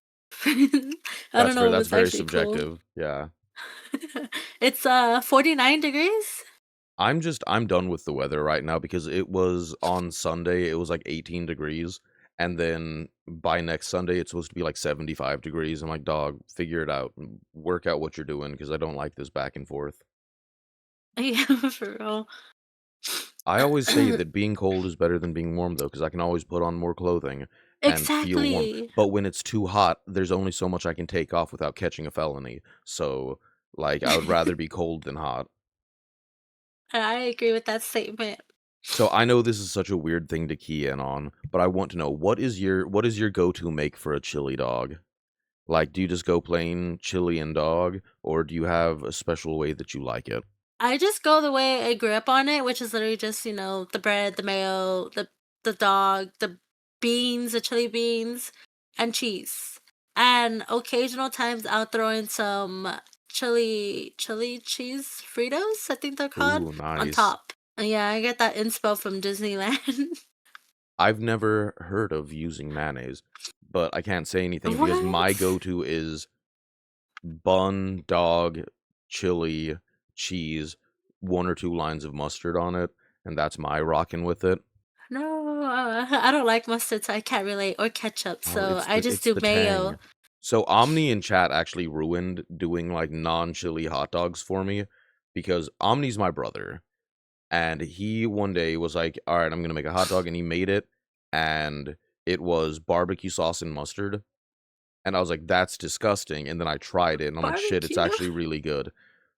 I That's don't fair, know if that's it's very actually cold. subjective, yeah. It's 49 degrees. I'm done with the weather right now because it was on Sunday, it was, like, 18 degrees, and then by next Sunday, it's supposed to be like 75 degrees. I'm like, "Dog, figure it out. Work out what you're doing because I don't like this back and forth." Yeah, for real. I always say that being cold is better than being warm, though, because I can always put on more clothing and feel warm. Exactly. But when it's too hot, there's only so much I can take off without catching a felony. So, like, I would rather be cold than hot. I agree with that statement. So I know this is such a weird thing to key in on, but I want to know what is your go-to make for a chili dog? Like, do you just go plain chili and dog, or do you have a special way that you like it? I just go the way I grew up on it, which is literally just, the bread, the mayo, the dog, the beans, the chili beans, and cheese. And occasional times I'll throw in some chili cheese Fritos, I think they're called, Ooh, on nice. top. And yeah, I get that inspo from Disneyland. I've never heard of using mayonnaise, but I can't say anything because my What? go-to is bun, dog, chili, cheese, 1 or 2 lines of mustard on it, and that's my rocking with it. No, I don't like mustard, so I can't relate, or ketchup, Oh, so it's I the just it's do the mayo. tang. So Omni in chat actually ruined doing like non-chili hot dogs for me because Omni's my brother, and he one day was like, "All right, I'm gonna make a hot dog," and he made it, and it was barbecue sauce and mustard, and I was like, "That's disgusting," and then I tried it, and I'm like, "Shit, it's Barbecue. actually really good."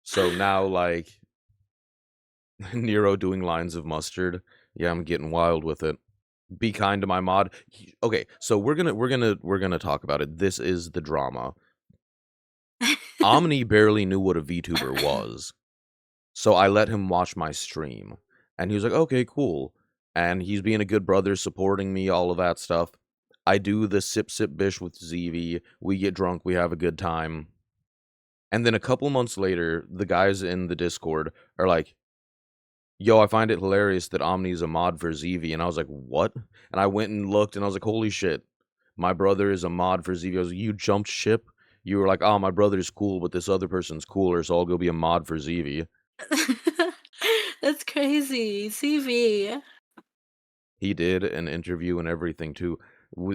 So now like Nero doing lines of mustard, yeah, I'm getting wild with it. Be kind to my mod. Okay, so we're gonna talk about it. This is the drama. Omni barely knew what a VTuber was, so I let him watch my stream, and he was like, "Okay, cool." And he's being a good brother, supporting me, all of that stuff. I do the sip sip bish with ZV. We get drunk, we have a good time, and then a couple months later, the guys in the Discord are like, "Yo, I find it hilarious that Omni is a mod for ZV," and I was like, "What?" And I went and looked, and I was like, "Holy shit, my brother is a mod for ZV." I was like, "You jumped ship?" You were like, "Oh, my brother's cool, but this other person's cooler, so I'll go be a mod for ZV." That's crazy. CV. He did an interview and everything too.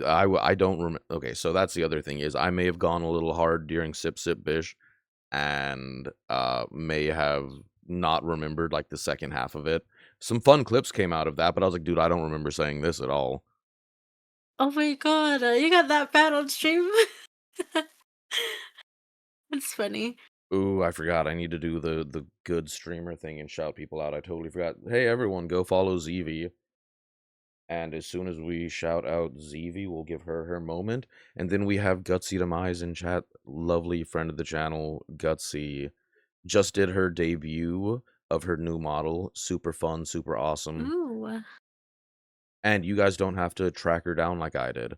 I don't remember. Okay, so that's the other thing is I may have gone a little hard during Sip Sip Bish and may have not remembered like the second half of it. Some fun clips came out of that, but I was like, dude, I don't remember saying this at all. Oh my god, you got that bad on stream? That's funny. Ooh, I forgot. I need to do the good streamer thing and shout people out. I totally forgot. Hey everyone, go follow ZV. And as soon as we shout out ZV, we'll give her her moment. And then we have Gutsy Demise in chat. Lovely friend of the channel, Gutsy. Just did her debut of her new model. Super fun, super awesome. Ooh. And you guys don't have to track her down like I did.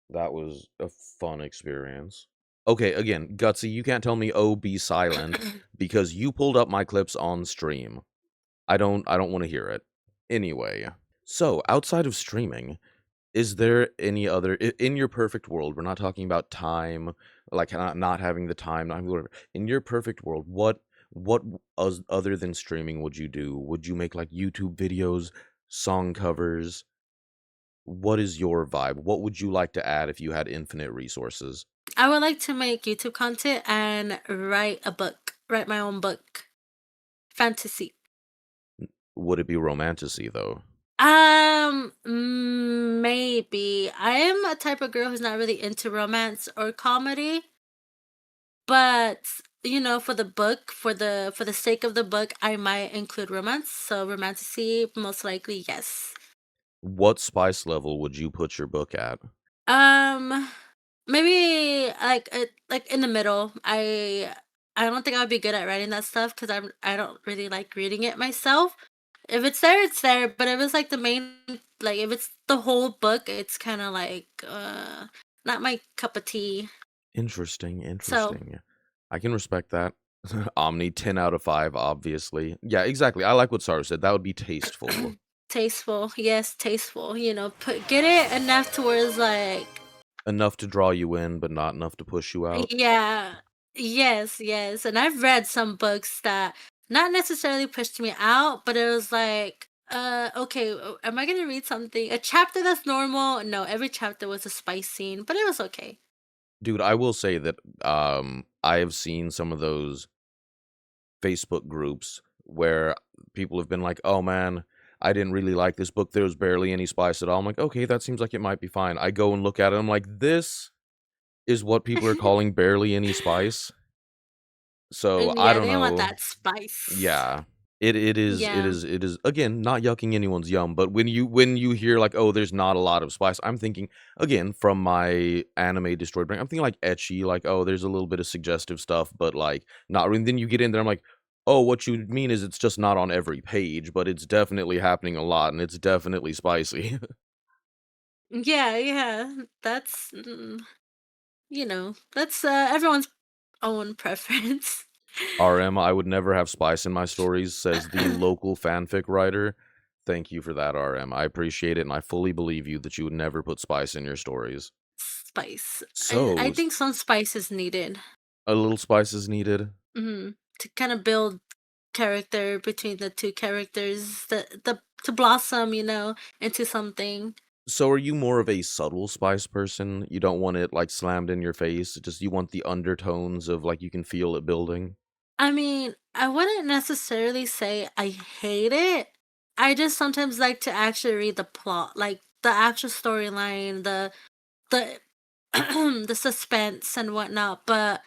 That was a fun experience. Okay, again, Gutsy, you can't tell me, "Oh, be silent," because you pulled up my clips on stream. I don't wanna hear it. Anyway, so outside of streaming, is there any other in your perfect world, we're not talking about time, like, not having the time, not having whatever. In your perfect world, what other than streaming would you do? Would you make, like, YouTube videos, song covers? What is your vibe? What would you like to add if you had infinite resources? I would like to make YouTube content and write a book, write my own book. Fantasy. Would it be romantasy, though? Maybe. I am a type of girl who's not really into romance or comedy, but for the book, for the sake of the book, I might include romance. So romantasy, most likely, yes. What spice level would you put your book at? Um, maybe like in the middle. I don't think I would be good at writing that stuff because I don't really like reading it myself. If it's there, it's there. But if it's like the main, like if it's the whole book, it's kind of like not my cup of tea. Interesting, So interesting. I can respect that. Omni, 10 out of 5, obviously. Yeah, exactly. I like what Saru said. That would be tasteful. tasteful, yes, tasteful. Get it enough to where it's like Enough to draw you in, but not enough to push you out. yeah. Yes, yes. And I've read some books that not necessarily pushed me out, but it was like Okay, am I gonna read something? A chapter that's normal? No, every chapter was a spice scene, but it was okay. Dude, I will say that, I have seen some of those Facebook groups where people have been like, "Oh, man, I didn't really like this book, there was barely any spice at all." I'm like, "Okay, that seems like it might be fine." I go and look at it, I'm like, "This is what people are calling barely any spice?" So, And I yeah, don't they want know. that spice. Yeah. Yeah. It is again, not yucking anyone's yum, but when you hear like, "Oh, there's not a lot of spice," I'm thinking, again, from my anime destroyed brain, I'm thinking like ecchi, like, "Oh, there's a little bit of suggestive stuff," but, like, not really. And then you get in there, I'm like, "Oh, what you mean is it's just not on every page, but it's definitely happening a lot, and it's definitely spicy." Yeah, yeah. That's that's everyone's own preference. RM, I would never have spice in my stories, says the local fanfic writer. Thank you for that, RM. I appreciate it, and I fully believe you that you would never put spice in your stories. Spice. I So, think some spice is needed. a little spice is needed. To kind of build character between the two characters, the to blossom, into something. So, are you more of a subtle spice person? You don't want it, like, slammed in your face, just you want the undertones of, like, you can feel it building? I mean, I wouldn't necessarily say I hate it. I just sometimes like to actually read the plot, like the actual storyline, the the suspense and whatnot. But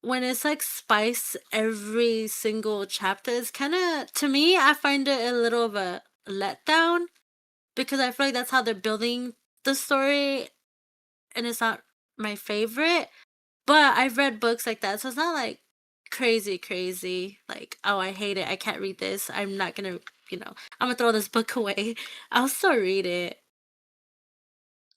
when it's like spice every single chapter, it's kind of, to me, I find it a little of a letdown because I feel like that's how they're building the story, and it's not my favorite. But I've read books like that, so it's not like crazy, crazy. Like, oh, I hate it. I can't read this. I'm not gonna, I'm gonna throw this book away. I'll still read it.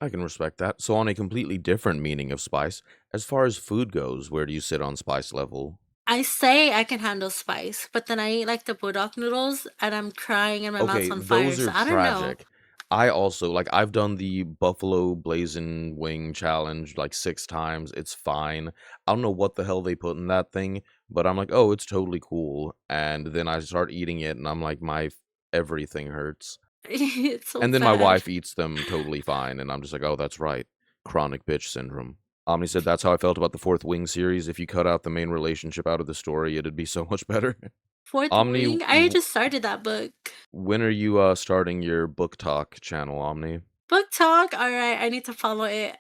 I can respect that. So, on a completely different meaning of spice, as far as food goes, where do you sit on spice level? I say I can handle spice, but then I eat like the bulldog noodles and I'm crying and my mouth's Okay, on fire. those So are I don't know. tragic. I also like, I've done the buffalo blazing wing challenge, like, 6 times, it's fine. I don't know what the hell they put in that thing, but I'm like, "Oh, it's totally cool," and then I start eating it, and I'm like, "My everything hurts." It's so And then my bad. wife eats them totally fine, and I'm just like, "Oh, that's right. Chronic bitch syndrome." Omni said, "That's how I felt about the 4th Wing series. If you cut out the main relationship out of the story, it'd be so much better." Fourth Omni, Wing. I just started that book. when are you, starting your book talk channel, Omni? Book talk. All right, I need to follow it.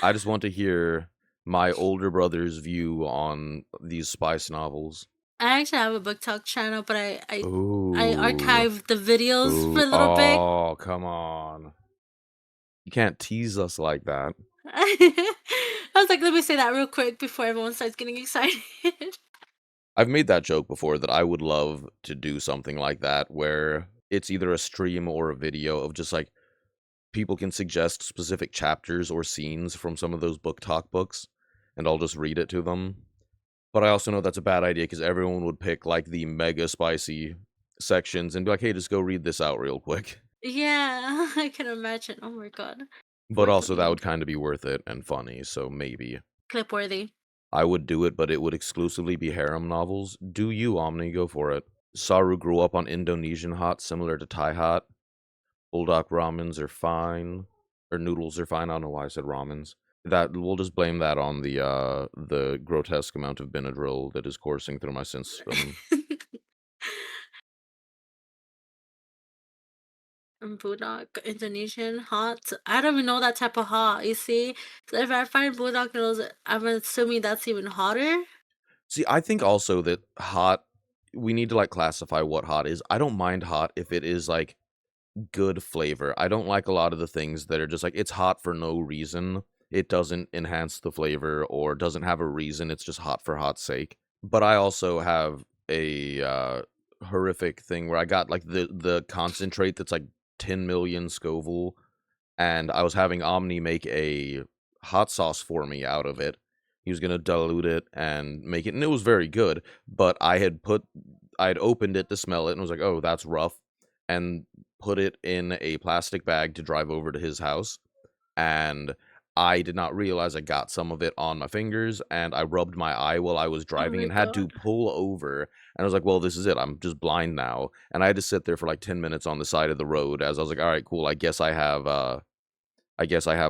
I just want to hear my older brother's view on these spice novels. I actually have a book talk channel, but I Ooh, archived the videos for ooh, a little bit. oh, come on. You can't tease us like that. I was like, let me say that real quick before everyone starts getting excited. I've made that joke before that I would love to do something like that where it's either a stream or a video of just, like, people can suggest specific chapters or scenes from some of those book talk books, and I'll just read it to them. But I also know that's a bad idea because everyone would pick, like, the mega spicy sections and be like, "Hey, just go read this out real quick." Yeah, I can imagine. Oh my god. But Fourth also that Wing. would kinda be worth it and funny, so maybe. Clip worthy. I would do it, but it would exclusively be harem novels. Do you, Omni, go for it. Saru grew up on Indonesian hot, similar to Thai hot. Bulldog ramens are fine, or noodles are fine. I don't know why I said ramens. That we'll just blame that on the grotesque amount of Benadryl that is coursing through my system. Bulldog, Indonesian hot. I don't even know that type of hot. You see, so if I find bulldog noodles, I'm assuming that's even hotter. See, I think also that hot, we need to like classify what hot is. I don't mind hot if it is like good flavor. I don't like a lot of the things that are just like it's hot for no reason. It doesn't enhance the flavor or doesn't have a reason. It's just hot for hot's sake. But I also have a horrific thing where I got like the concentrate that's like 10 million Scoville, and I was having Omni make a hot sauce for me out of it. He was gonna dilute it and make it, and it was very good. But I'd opened it to smell it and was like, "Oh, that's rough," and put it in a plastic bag to drive over to his house. And I did not realize I got some of it on my fingers, and I rubbed my eye while I was Oh driving my and had to god. pull over, and I was like, "Well, this is it, I'm just blind now," and I had to sit there for, like, 10 minutes on the side of the road as I was like, "Alright, cool, I guess I have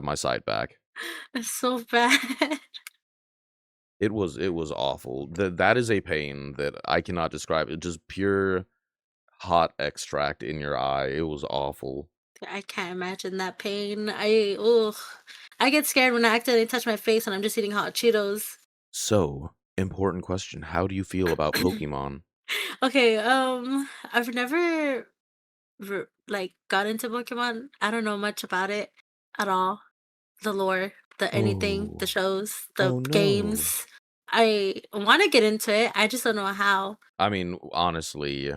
my sight back." It's so bad. It was awful. That is a pain that I cannot describe, it just pure hot extract in your eye, it was awful. I can't imagine that pain. I get scared when I accidentally touch my face and I'm just eating hot Cheetos. So, important question, how do you feel about Pokemon? Okay, I've never like got into Pokemon. I don't know much about it at all. The lore, the anything, the Oh. shows, the Oh, no. games. I want to get into it. I just don't know how. I mean, honestly,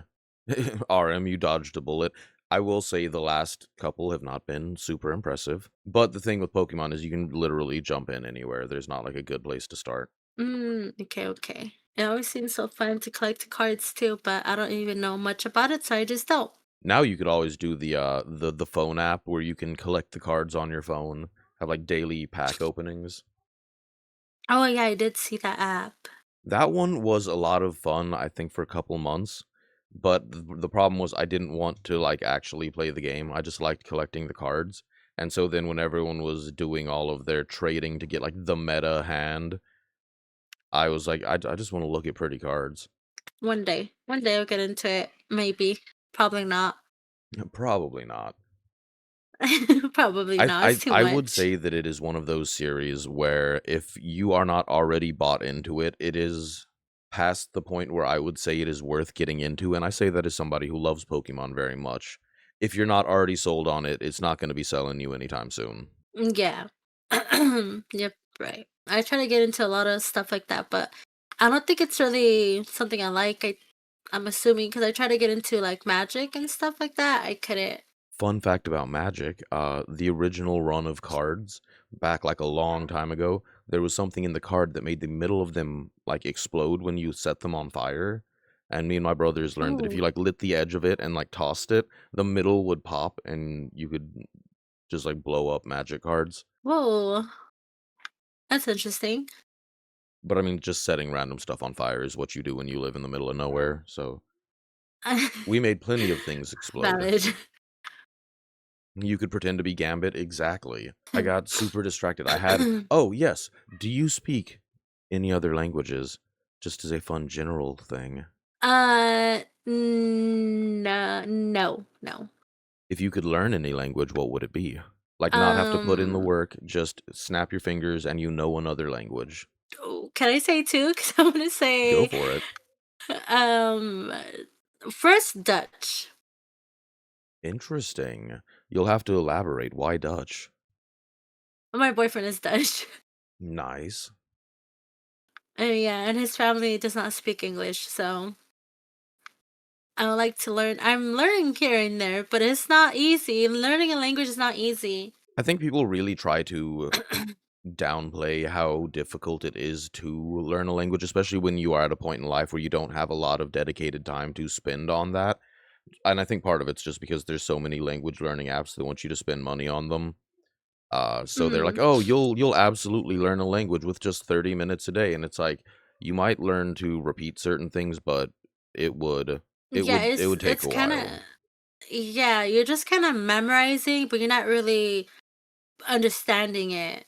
RM, you dodged a bullet. I will say the last couple have not been super impressive, but the thing with Pokemon is you can literally jump in anywhere, there's not, like, a good place to start. Okay, okay. It always seems so fun to collect cards too, but I don't even know much about it, so I just don't. Now you could always do the phone app where you can collect the cards on your phone, have, like, daily pack openings. Oh yeah, I did see that app. That one was a lot of fun, I think, for a couple months, but the problem was I didn't want to, like, actually play the game, I just liked collecting the cards, and so then when everyone was doing all of their trading to get, like, the meta hand, I was like, I just wanna look at pretty cards." One day I'll get into it. Maybe, probably not. Probably not. Probably I not. It's I too I would much. say that it is one of those series where if you are not already bought into it, it is past the point where I would say it is worth getting into, and I say that as somebody who loves Pokemon very much. If you're not already sold on it, it's not gonna be selling you anytime soon. Yeah. Yep, right. I try to get into a lot of stuff like that, but I don't think it's really something I like. I'm assuming because I try to get into like magic and stuff like that. I couldn't. Fun fact about Magic, the original run of cards, back, like, a long time ago, there was something in the card that made the middle of them, like, explode when you set them on fire, and me and my brothers learned that if you, Oh, like, lit the edge of it and, like, tossed it, the middle would pop and you could just, like, blow up Magic cards. whoa, that's interesting. But, I mean, just setting random stuff on fire is what you do when you live in the middle of nowhere, so we made plenty of things explode. Valid. You could pretend to be Gambit, exactly. I got super distracted. I had oh, yes. Do you speak any other languages? Just as a fun general thing. No, no, no. If you could learn any language, what would it be? Like, not have to put in the Um, work, just snap your fingers and you know another language. oh, can I say two? Because I'm gonna Go say, for it. um, first Dutch. Interesting. You'll have to elaborate. Why Dutch? My boyfriend is Dutch. Nice. Yeah, and his family does not speak English, so I would like to learn. I'm learning here and there, but it's not easy. Learning a language is not easy. I think people really try to downplay how difficult it is to learn a language, especially when you are at a point in life where you don't have a lot of dedicated time to spend on that. And I think part of it's just because there's so many language learning apps that want you to spend money on them. So they're like, Mhm. "Oh, you'll absolutely learn a language with just 30 minutes a day." And it's like you might learn to repeat certain things, but it would Yeah, it would take it's a kind while. of yeah, you're just kind of memorizing, but you're not really understanding it.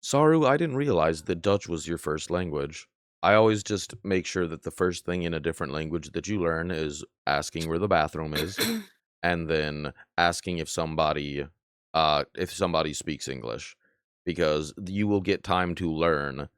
Saru, I didn't realize that Dutch was your first language. I always just make sure that the first thing in a different language that you learn is asking where the bathroom is, and then asking if somebody speaks English, because you will get time to learn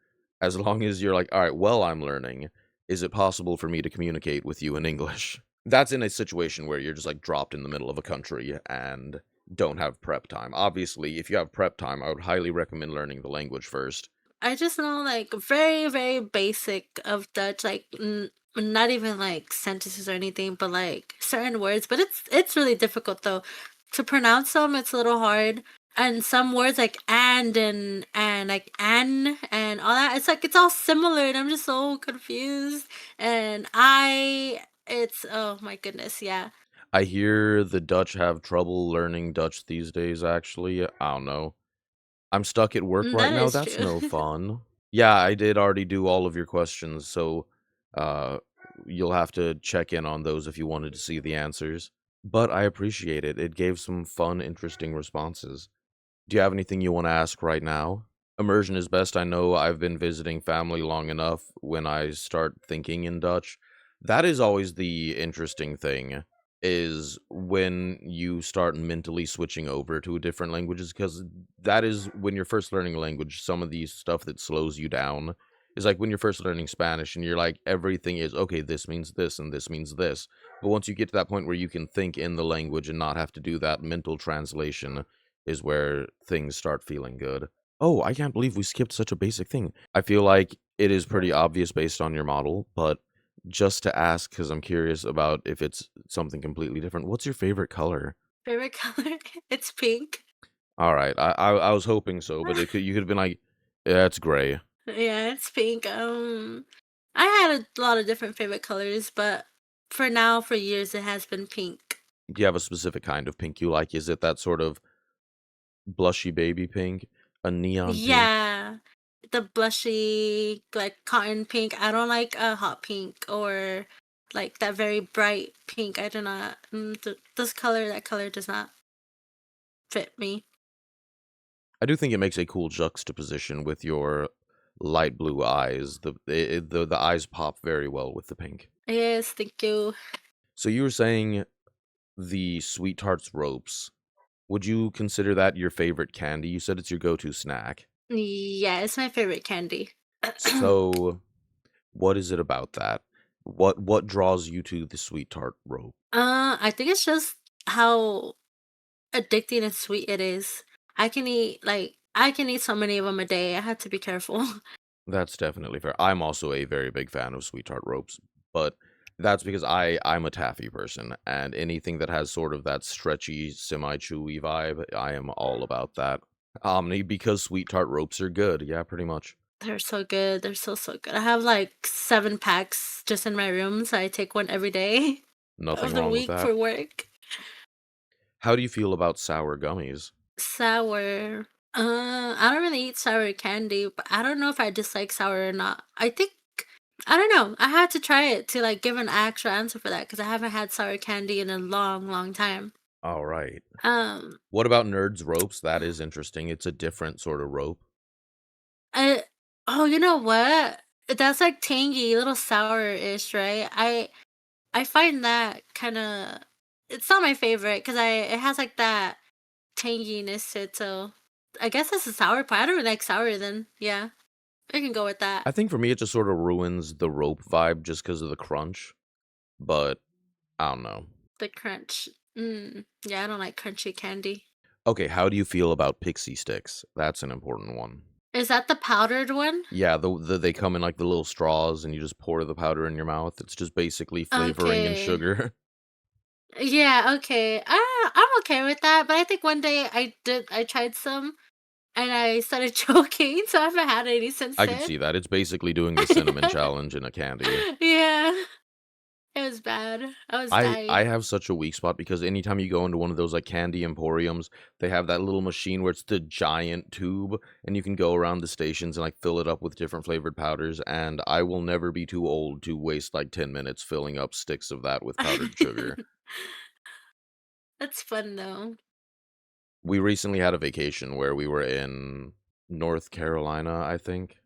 as long as you're like, all right, well, I'm learning. Is it possible for me to communicate with you in English? That's in a situation where you're just like dropped in the middle of a country and don't have prep time. Obviously, if you have prep time, I would highly recommend learning the language first. I just know like very, very basic of Dutch, like not even like sentences or anything, but like certain words. But it's really difficult though to pronounce them. It's a little hard, and some words like and like and all that. It's like it's all similar, and I'm just so confused. And it's oh my goodness, yeah. I hear the Dutch have trouble learning Dutch these days, actually. I don't know. I'm stuck at work right That now, is that's true. no fun. Yeah, I did already do all of your questions, so, uh, you'll have to check in on those if you wanted to see the answers. But I appreciate it, it gave some fun, interesting responses. Do you have anything you wanna ask right now? Immersion is best. I know I've been visiting family long enough when I start thinking in Dutch. That is always the interesting thing, is when you start mentally switching over to a different languages, because that is when you're first learning a language, some of the stuff that slows you down is like when you're first learning Spanish and you're like, everything is, okay, this means this and this means this. But once you get to that point where you can think in the language and not have to do that mental translation, is where things start feeling good. Oh, I can't believe we skipped such a basic thing. I feel like it is pretty obvious based on your model, but just to ask, because I'm curious about if it's something completely different, what's your favorite color? Favorite color? It's pink. All right, I was hoping so, but you could have been like, yeah, it's gray. Yeah, it's pink. I had a lot of different favorite colors, but for now, for years, it has been pink. Do you have a specific kind of pink you like? Is it that sort of blushy baby pink, a neon pink? Yeah, the blushy, like cotton pink. I don't like a hot pink or like that very bright pink. I do not. This color, that color does not fit me. I do think it makes a cool juxtaposition with your light blue eyes. The eyes pop very well with the pink. Yes, thank you. So you were saying the Sweet Tarts ropes. Would you consider that your favorite candy? You said it's your go-to snack. Yeah, it's my favorite candy. So what is it about that? What draws you to the Sweet Tart rope? I think it's just how addicting and sweet it is. I can eat so many of them a day. I have to be careful. That's definitely fair. I'm also a very big fan of Sweet Tart ropes, but that's because I'm a taffy person, and anything that has sort of that stretchy, semi-chewy vibe, I am all about that. Omni, because Sweet Tart ropes are good. Yeah, pretty much. They're so good. They're so so good. I have like 7 packs just in my room, so I take one every day of Nothing the wrong with week that. for work. How do you feel about sour gummies? Sour. I don't really eat sour candy, but I don't know if I dislike sour or not. I don't know. I had to try it to like give an actual answer for that because I haven't had sour candy in a long, long time. All right. Um, What about Nerds ropes? That is interesting. It's a different sort of rope. I oh, you know what? That's like tangy, a little sour-ish, right? I find that kind of it's not my favorite because I it has like that tanginess to it. So I guess that's a sour part. I don't really like sour. Then yeah, I can go with that. I think for me, it just sort of ruins the rope vibe just because of the crunch, but I don't know. The crunch. Yeah, I don't like crunchy candy. Okay, how do you feel about pixie sticks? That's an important one. Is that the powdered one? Yeah, they come in like the little straws and you just pour the powder in your mouth. It's just basically flavoring and Okay. sugar. Yeah, okay. I'm okay with that, but I think one day I tried some and I started choking, so I haven't had any since I could then. see that. It's basically doing the cinnamon challenge in a candy. Yeah, it was bad. I was I dying. have such a weak spot because anytime you go into one of those like candy emporiums, they have that little machine where it's the giant tube and you can go around the stations and like fill it up with different flavored powders, and I will never be too old to waste like 10 minutes filling up sticks of that with powdered sugar. That's fun though. We recently had a vacation where we were in North Carolina, I think,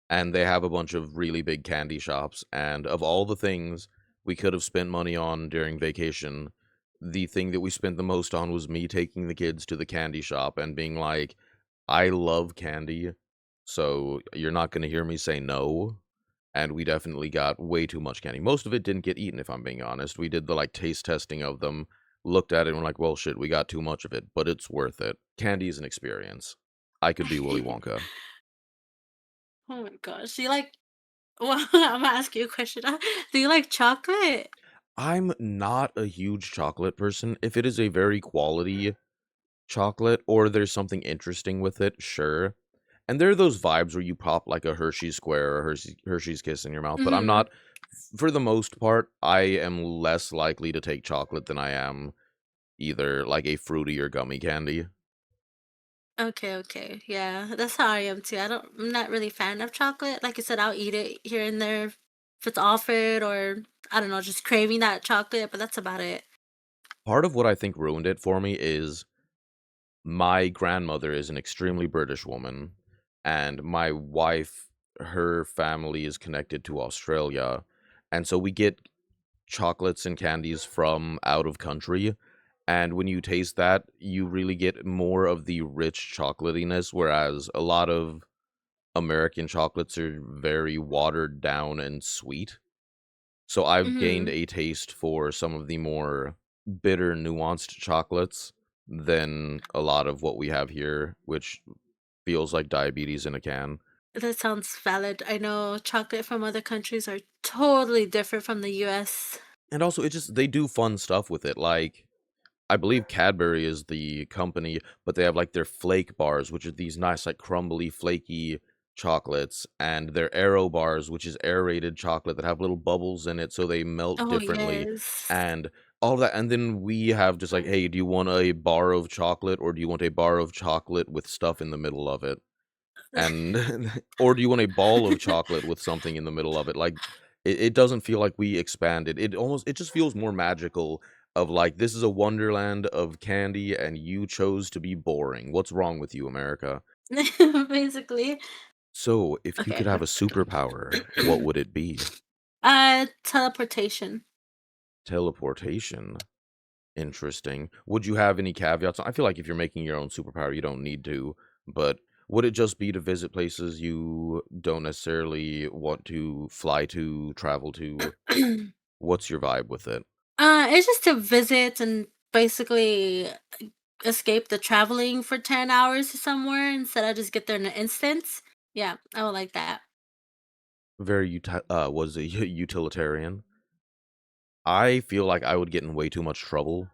and they have a bunch of really big candy shops, and of all the things we could have spent money on during vacation, the thing that we spent the most on was me taking the kids to the candy shop and being like, "I love candy, so you're not gonna hear me say no." And we definitely got way too much candy. Most of it didn't get eaten, if I'm being honest. We did the, like, taste testing of them, looked at it, and we're like, "Well, shit, we got too much of it, but it's worth it." Candy is an experience. I could be Willy Wonka. Oh my gosh. Do you like well, I'm gonna ask you a question. Do you like chocolate? I'm not a huge chocolate person. If it is a very quality chocolate or there's something interesting with it, sure. And there are those vibes where you pop like a Hershey square or Hershey's Kiss in your mouth, but I'm Mhm. not for the most part, I am less likely to take chocolate than I am either like a fruity or gummy candy. Okay, okay. Yeah, that's how I am too. I'm not really a fan of chocolate. Like I said, I'll eat it here and there if it's offered or I don't know, just craving that chocolate, but that's about it. Part of what I think ruined it for me is my grandmother is an extremely British woman, and my wife, her family is connected to Australia, and so we get chocolates and candies from out of country, and when you taste that, you really get more of the rich chocolatiness, whereas a lot of American chocolates are very watered down and sweet. So I've gained Mhm. a taste for some of the more bitter, nuanced chocolates than a lot of what we have here, which feels like diabetes in a can. That sounds valid. I know chocolate from other countries are totally different from the US. And also, it just they do fun stuff with it, like I believe Cadbury is the company, but they have, like, their flake bars, which are these nice, like, crumbly, flaky chocolates, and their Aero bars, which is aerated chocolate that have little bubbles in it so they melt Oh, differently, yes. and all of that, and then we have just like, "Hey, do you want a bar of chocolate, or do you want a bar of chocolate with stuff in the middle of it?" And or do you want a ball of chocolate with something in the middle of it? Like, it doesn't feel like we expanded. It just feels more magical of like, this is a wonderland of candy and you chose to be boring. What's wrong with you, America? Basically. So, if you could Okay. have a superpower, what would it be? Teleportation. Teleportation. Interesting. Would you have any caveats? I feel like if you're making your own superpower, you don't need to, but would it just be to visit places you don't necessarily want to fly to, travel to? What's your vibe with it? It's just to visit and basically escape the traveling for 10 hours to somewhere instead of just get there in an instant. Yeah, I would like that. Very was a utilitarian. I feel like I would get in way too much trouble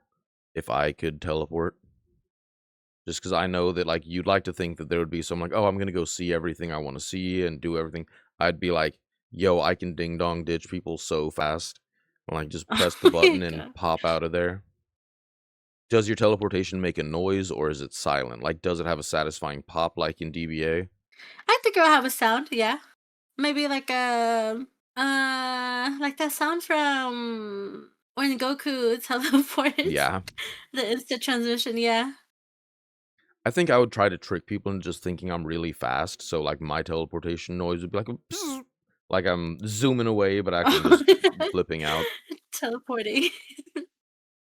if I could teleport. Just because I know that, like, you'd like to think that there would be some like, "Oh, I'm gonna go see everything I wanna see and do everything." I'd be like, "Yo, I can ding dong ditch people so fast." Like, just press the Oh button my and god. pop out of there. Does your teleportation make a noise or is it silent? Like, does it have a satisfying pop like in DBA? I think it'll have a sound, yeah. Maybe like that sound from when Goku teleports. Yeah. The instant transmission, yeah. I think I would try to trick people into just thinking I'm really fast, so, like, my teleportation noise would be like a like I'm zooming away, but actually I'm just flipping out. Teleporting.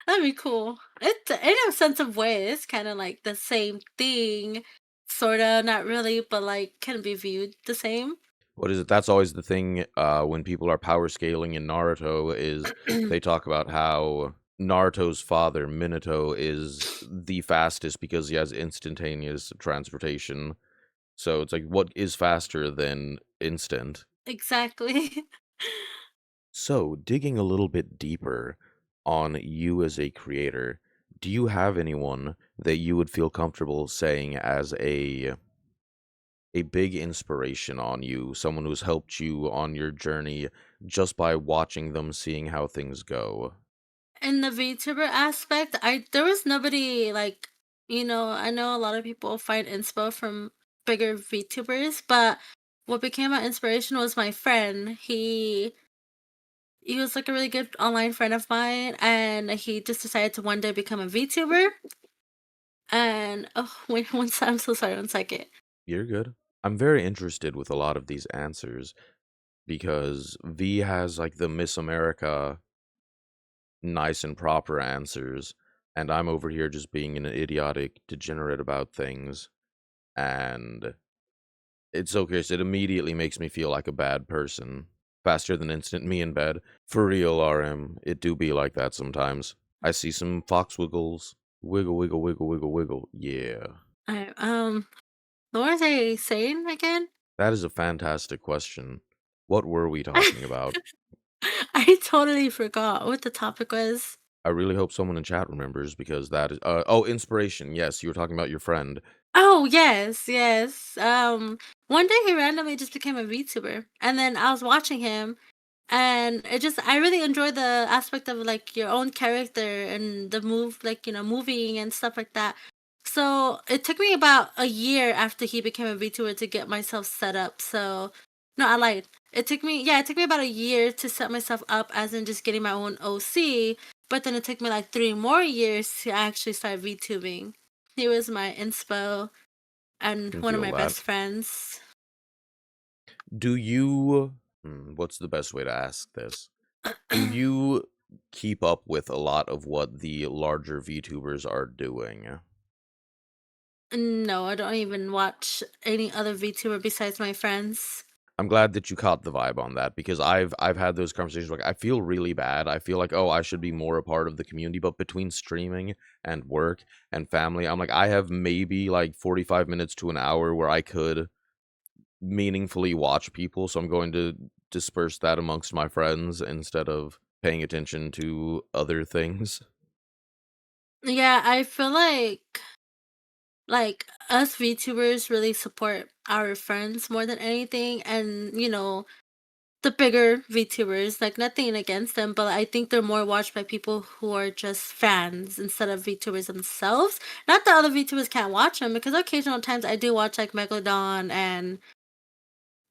That'd be cool. It in a sense of way, it's kind of like the same thing, sorta, not really, but like can be viewed the same. What is it? That's always the thing, when people are power scaling in Naruto is they talk about how Naruto's father, Minato, is the fastest because he has instantaneous transportation. So it's like, what is faster than instant? Exactly. So, digging a little bit deeper on you as a creator, do you have anyone that you would feel comfortable saying as a big inspiration on you, someone who's helped you on your journey just by watching them, seeing how things go? In the VTuber aspect, I there was nobody like I know a lot of people find inspo from bigger VTubers, but what became my inspiration was my friend. He was like a really good online friend of mine, and he just decided to one day become a VTuber. And oh, wait, I'm so sorry, 1 second. You're good. I'm very interested with a lot of these answers because V has like the Miss America nice and proper answers, and I'm over here just being an idiotic degenerate about things. And it's so curious. It immediately makes me feel like a bad person. Faster than instant me in bed. For real, RM. It do be like that sometimes. I see some fox wiggles. Wiggle, wiggle, wiggle, wiggle, wiggle. Yeah. I what was I saying again? That is a fantastic question. What were we talking about? I totally forgot what the topic was. I really hope someone in chat remembers because that is oh, inspiration. Yes, you were talking about your friend. Oh, yes, yes. One day he randomly just became a VTuber, and then I was watching him, and I really enjoy the aspect of like your own character and the moving and stuff like that. So it took me about a year after he became a VTuber to get myself set up. So no, I lied. It took me about a year to set myself up, as in just getting my own OC. But then it took me like 3 more years to actually start VTubing. He was my inspo and Can one of feel my that. best friends. Do you what's the best way to ask this? Do you keep up with a lot of what the larger VTubers are doing? No, I don't even watch any other VTuber besides my friends. I'm glad that you caught the vibe on that because I've had those conversations like I feel really bad. I feel like, oh, I should be more a part of the community, but between streaming and work and family, I'm like I have maybe like 45 minutes to an hour where I could meaningfully watch people, so I'm going to disperse that amongst my friends instead of paying attention to other things. Yeah, I feel like us VTubers really support our friends more than anything, and the bigger VTubers, like nothing against them, but I think they're more watched by people who are just fans instead of VTubers themselves. Not that other VTubers can't watch them, because occasional times I do watch like Megalodon and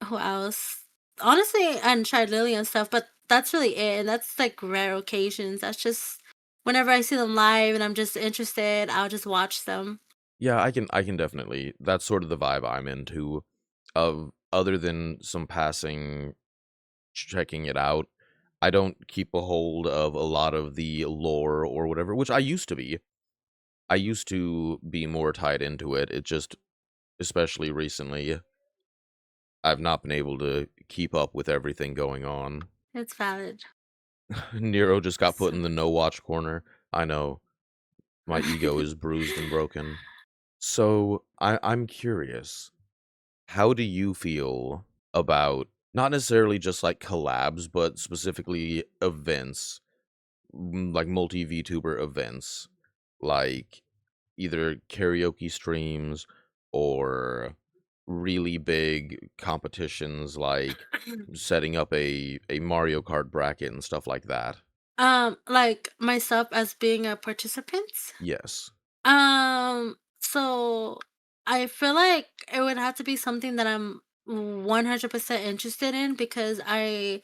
who else? Honestly, and Shy Lily and stuff, but that's really it. And that's like rare occasions. That's just whenever I see them live and I'm just interested, I'll just watch them. Yeah, I can definitely that's sort of the vibe I'm into of other than some passing checking it out. I don't keep a hold of a lot of the lore or whatever, which I used to be. I used to be more tied into it. It just especially recently I've not been able to keep up with everything going on. It's valid. Nero just got put So, in the no watch corner. I know. My ego is bruised and broken. So I'm curious. How do you feel about not necessarily just like collabs, but specifically events, like multi VTuber events, like either karaoke streams or really big competitions, like setting up a Mario Kart bracket and stuff like that? like myself as being a participant. Yes. So I feel like it would have to be something that I'm 100% interested in, because I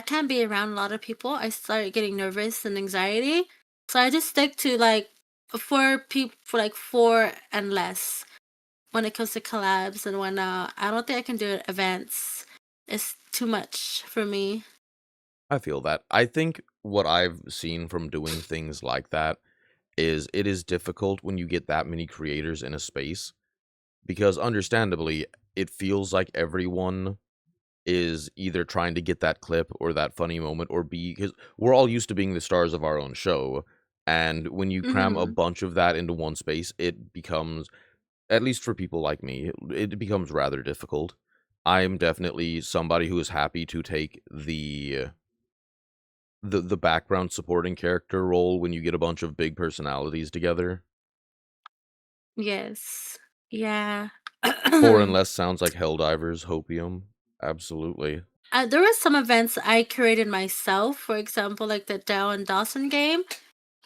can't be around a lot of people. I start getting nervous and anxiety. So I just stick to like four people, for like four and less when it comes to collabs and whatnot. I don't think I can do it events. It's too much for me. I feel that. I think what I've seen from doing things like that is it is difficult when you get that many creators in a space because understandably it feels like everyone is either trying to get that clip or that funny moment or be because we're all used to being the stars of our own show, and when you cram a Hmm. bunch of that into one space it becomes, at least for people like me, it becomes rather difficult. I'm definitely somebody who is happy to take the background supporting character role when you get a bunch of big personalities together. Yes. Yeah. Four and less sounds like Helldivers, Hopium. Absolutely. There were some events I created myself. For example, like the Dow and Dawson game.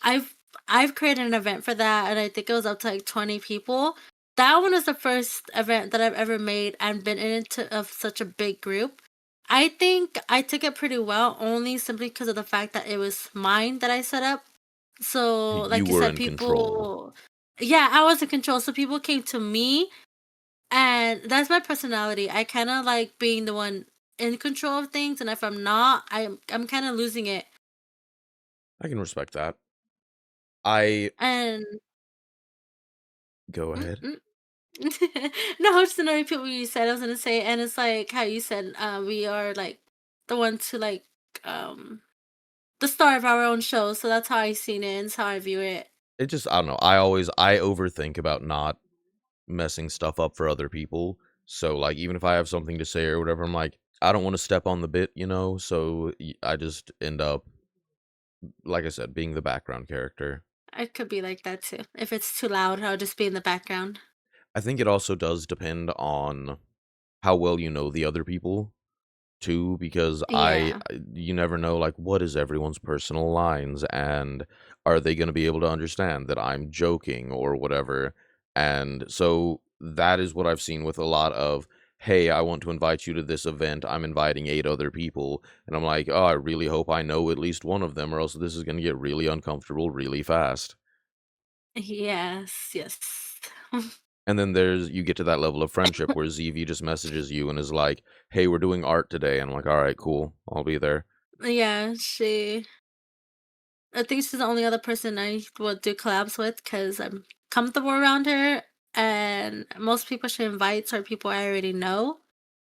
I've I've created an event for that, and I think it was up to like 20 people. That one was the first event that I've ever made and been in it of such a big group. I think I took it pretty well, only simply because of the fact that it was mine that I set up. So, You like you were said, in control. yeah, I was in control. So people came to me, and that's my personality. I kind of like being the one in control of things, and if I'm not, I'm kind of losing it. I can respect that. I And go mm, ahead. mm. No, just another people you said I was gonna say, and it's like how you said we are like the ones who like um the star of our own show. So that's how I seen it, and it's how I view it. It just I don't know. I overthink about not messing stuff up for other people. So like even if I have something to say or whatever, I'm like I don't want to step on the bit, you know. So I just end up, like I said, being the background character. I could be like that too. If it's too loud, I'll just be in the background. I think it also does depend on how well you know the other people too, because Yeah. you never know like what is everyone's personal lines and are they going to be able to understand that I'm joking or whatever. And so that is what I've seen with a lot of, "Hey, I want to invite you to this event. I'm inviting 8 other people." And I'm like, "Oh, I really hope I know at least one of them or else this is gonna get really uncomfortable really fast." Yes, yes. And then there's you get to that level of friendship where ZV just messages you and is like, "Hey, we're doing art today." And I'm like, "Alright, cool. I'll be there." Yeah, I think she's the only other person I would do collabs with because I'm comfortable around her, and most people she invites are people I already know,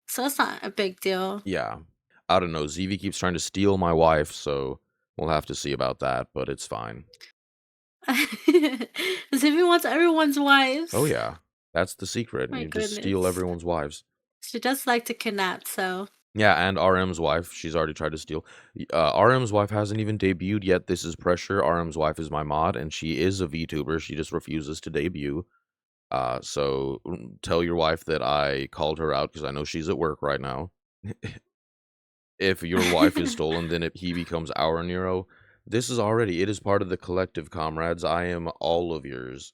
so it's not a big deal. Yeah. I don't know, ZV keeps trying to steal my wife, so we'll have to see about that, but it's fine. Zippy wants everyone's Oh, wives. yeah. That's the secret. My You just steal goodness. everyone's wives. She does like to kidnap, so Yeah, and RM's wife, she's already tried to steal. RM's wife hasn't even debuted yet. This is pressure. RM's wife is my mod, and she is a VTuber. She just refuses to debut. Tell your wife that I called her out because I know she's at work right now. If your wife is stolen, then he becomes our Nero. This is already, it is part of the collective, comrades. I am all of yours.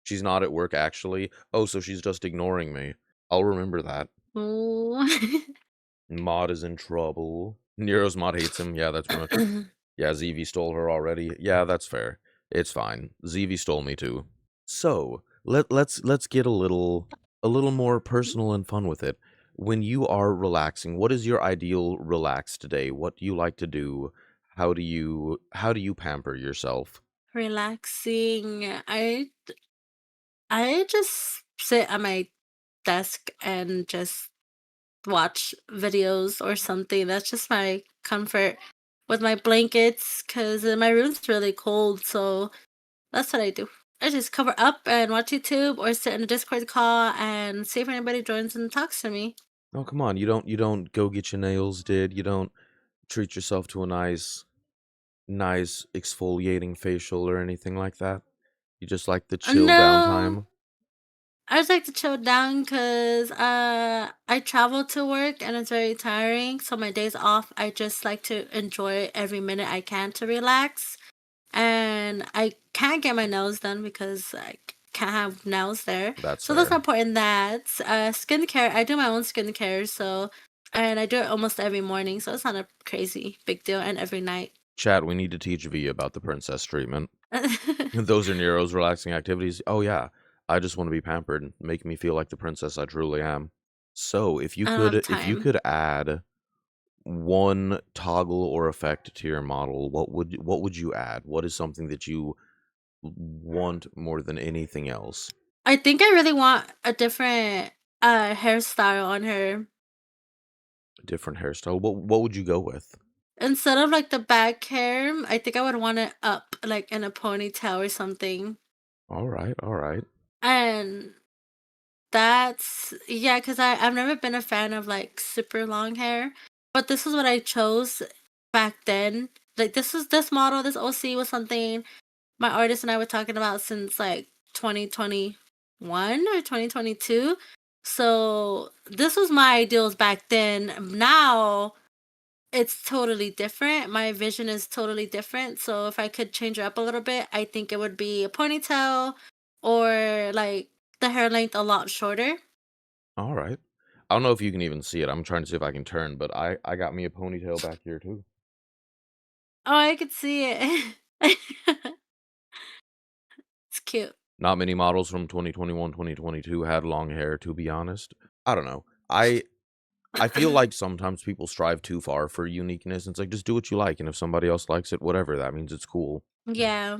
She's not at work, actually. Oh, so she's just ignoring me. I'll remember that. Ooh. Mod is in trouble. Nero's mod hates him. Yeah, that's pretty much. Yeah, ZV stole her already. Yeah, that's fair. It's fine. ZV stole me too. So let's get a little more personal and fun with it. When you are relaxing, what is your ideal relaxed day? What do you like to do? How do you pamper yourself? Relaxing. I just sit at my desk and just watch videos or something. That's just my comfort with my blankets because my room's really cold. So that's what I do. I just cover up and watch YouTube or sit in a Discord call and see if anybody joins and talks to me. Oh, come on. You don't go get your nails did. You don't treat yourself to a nice exfoliating facial or anything like that. You just like the chill No, downtime. I just like to chill down because I travel to work and it's very tiring. So my days off, I just like to enjoy every minute I can to relax. And I can't get my nails done because I can't have nails there. That's So that's fair. not important. That skincare, I do my own skincare, so and I do it almost every morning, so it's not a crazy big deal, and every night. Chat, we need to teach V about the princess treatment. Those are Nero's relaxing activities. Oh yeah, I just want to be pampered and make me feel like the princess I truly am. So, I don't have if you time. could add one toggle or effect to your model, what would you add? What is something that you want more than anything else? I think I really want a different hairstyle on her. Different hairstyle. What would you go with? Instead of like the back hair, I think I would want it up like in a ponytail or something. All right, all right. And that's yeah, because I've never been a fan of, like, super long hair, but this is what I chose back then. Like, this model, this OC was something my artist and I were talking about since, like, 2021 or 2022. So, this was my ideals back then. Now, it's totally different. My vision is totally different, so if I could change it up a little bit, I think it would be a ponytail or, like, the hair length a lot shorter. All right. I don't know if you can even see it. I'm trying to see if I can turn, but I got me a ponytail back here too. Oh, I could see it. It's cute. Not many models from 2021, 2022 had long hair, to be honest. I don't know. I feel like sometimes people strive too far for uniqueness. It's like just do what you like, and if somebody else likes it, whatever, that means it's cool. Yeah.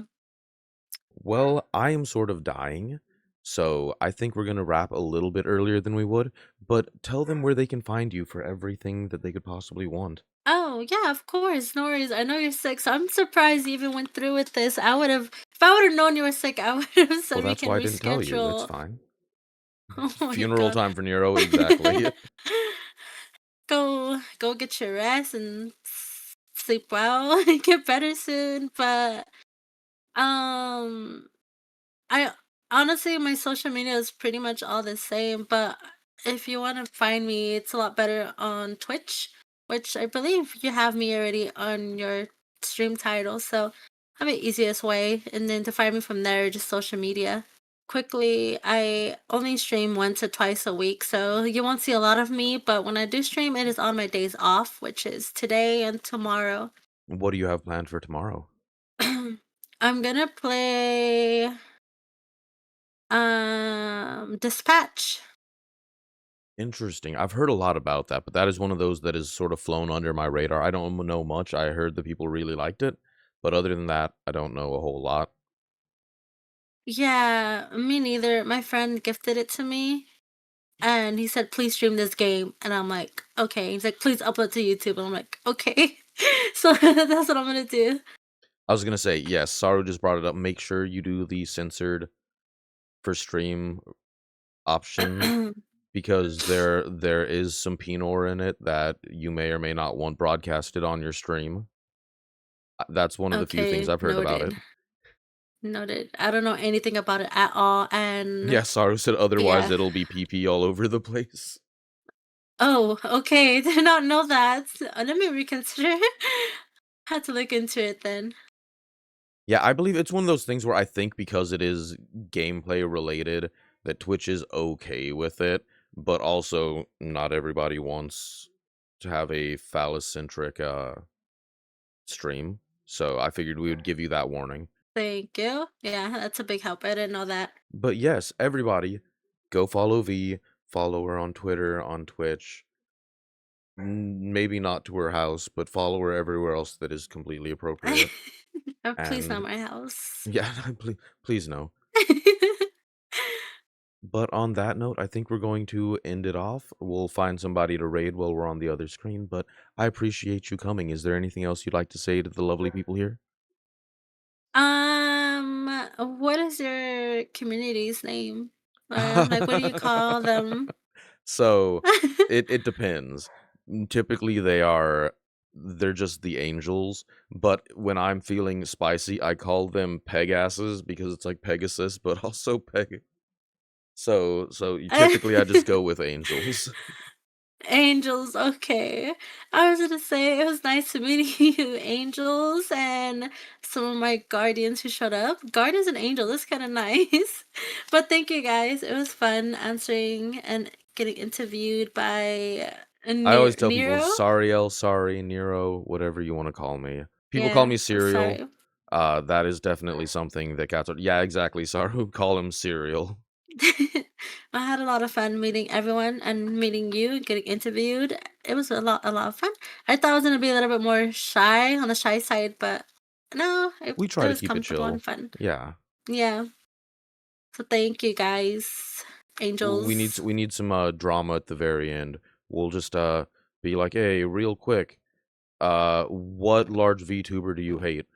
Well, I am sort of dying, so I think we're gonna wrap a little bit earlier than we would, but tell them where they can find you for everything that they could possibly want. Oh, yeah, of course. No worries. I know you're sick, so I'm surprised you even went through with this. If I would have known you were sick, I would have Well, said we that's can why I didn't tell you. It's reschedule. fine. Oh my Funeral god. time for Nero, exactly. Go get your rest and sleep well and get better soon. But um I honestly, my social media is pretty much all the same, but if you want to find me, it's a lot better on Twitch, which I believe you have me already on your stream title. So, have the easiest way, and then to find me from there, just social media. quickly, I only stream once or twice a week, so you won't see a lot of me, but when I do stream, it is on my days off, which is today and tomorrow. What do you have planned for tomorrow? I'm gonna play Dispatch. Interesting. I've heard a lot about that, but that is one of those that is sort of flown under my radar. I don't know much. I heard that people really liked it, but other than that, I don't know a whole lot. Yeah, me neither. My friend gifted it to me and he said, please stream this game. And I'm like, okay. He's like, please upload to YouTube. And I'm like, okay. So that's what I'm gonna do. I was gonna say, yes, Saru just brought it up. Make sure you do the censored for stream option because there is some penor in it that you may or may not want broadcasted on your stream. That's one of the few things Okay, I've heard about it. noted. Noted. I don't know anything about it at all. And Yeah, Saru said otherwise yeah. it'll be PP all over the place. Oh, okay. Did not know that. Let me reconsider. Had to look into it then. Yeah, I believe it's one of those things where I think because it is gameplay related that Twitch is okay with it, but also not everybody wants to have a phallus-centric stream. So I figured we would give you that warning. Thank you. Yeah, that's a big help. I didn't know that. But yes, everybody go follow V, follow her on Twitter, on Twitch. Maybe not to her house, but follow her everywhere else that is completely appropriate. Please not And my house. yeah, please no. But on that note, I think we're going to end it off. We'll find somebody to raid while we're on the other screen, but I appreciate you coming. Is there anything else you'd like to say to the lovely people here? What is your community's name? Or like, what do you call them? So it depends. Typically they're just the angels, but when I'm feeling spicy, I call them Pegasses because it's like Pegasus, but also Peg. Typically I just go with angels. Angels, okay. I was gonna say it was nice to meet you, angels, and some of my guardians who showed up. Guardians and angels, that's kind of nice. But thank you guys. It was fun answering and getting interviewed by I always tell people Nero. Sariel, sorry, Nero, whatever you want to call me. People call Yeah, me I'm Cereal. sorry. That is definitely something that cats are. Yeah, exactly. Saru, call him Cereal. I had a lot of fun meeting everyone and meeting you and getting interviewed. It was a lot of fun. I thought I was gonna be a little bit more shy on the shy side, but no, We it try to was keep it comfortable and chill. fun. Yeah. Yeah. So thank you guys, angels. We need some drama at the very end. We'll just be like, hey, real quick, what large VTuber do you hate?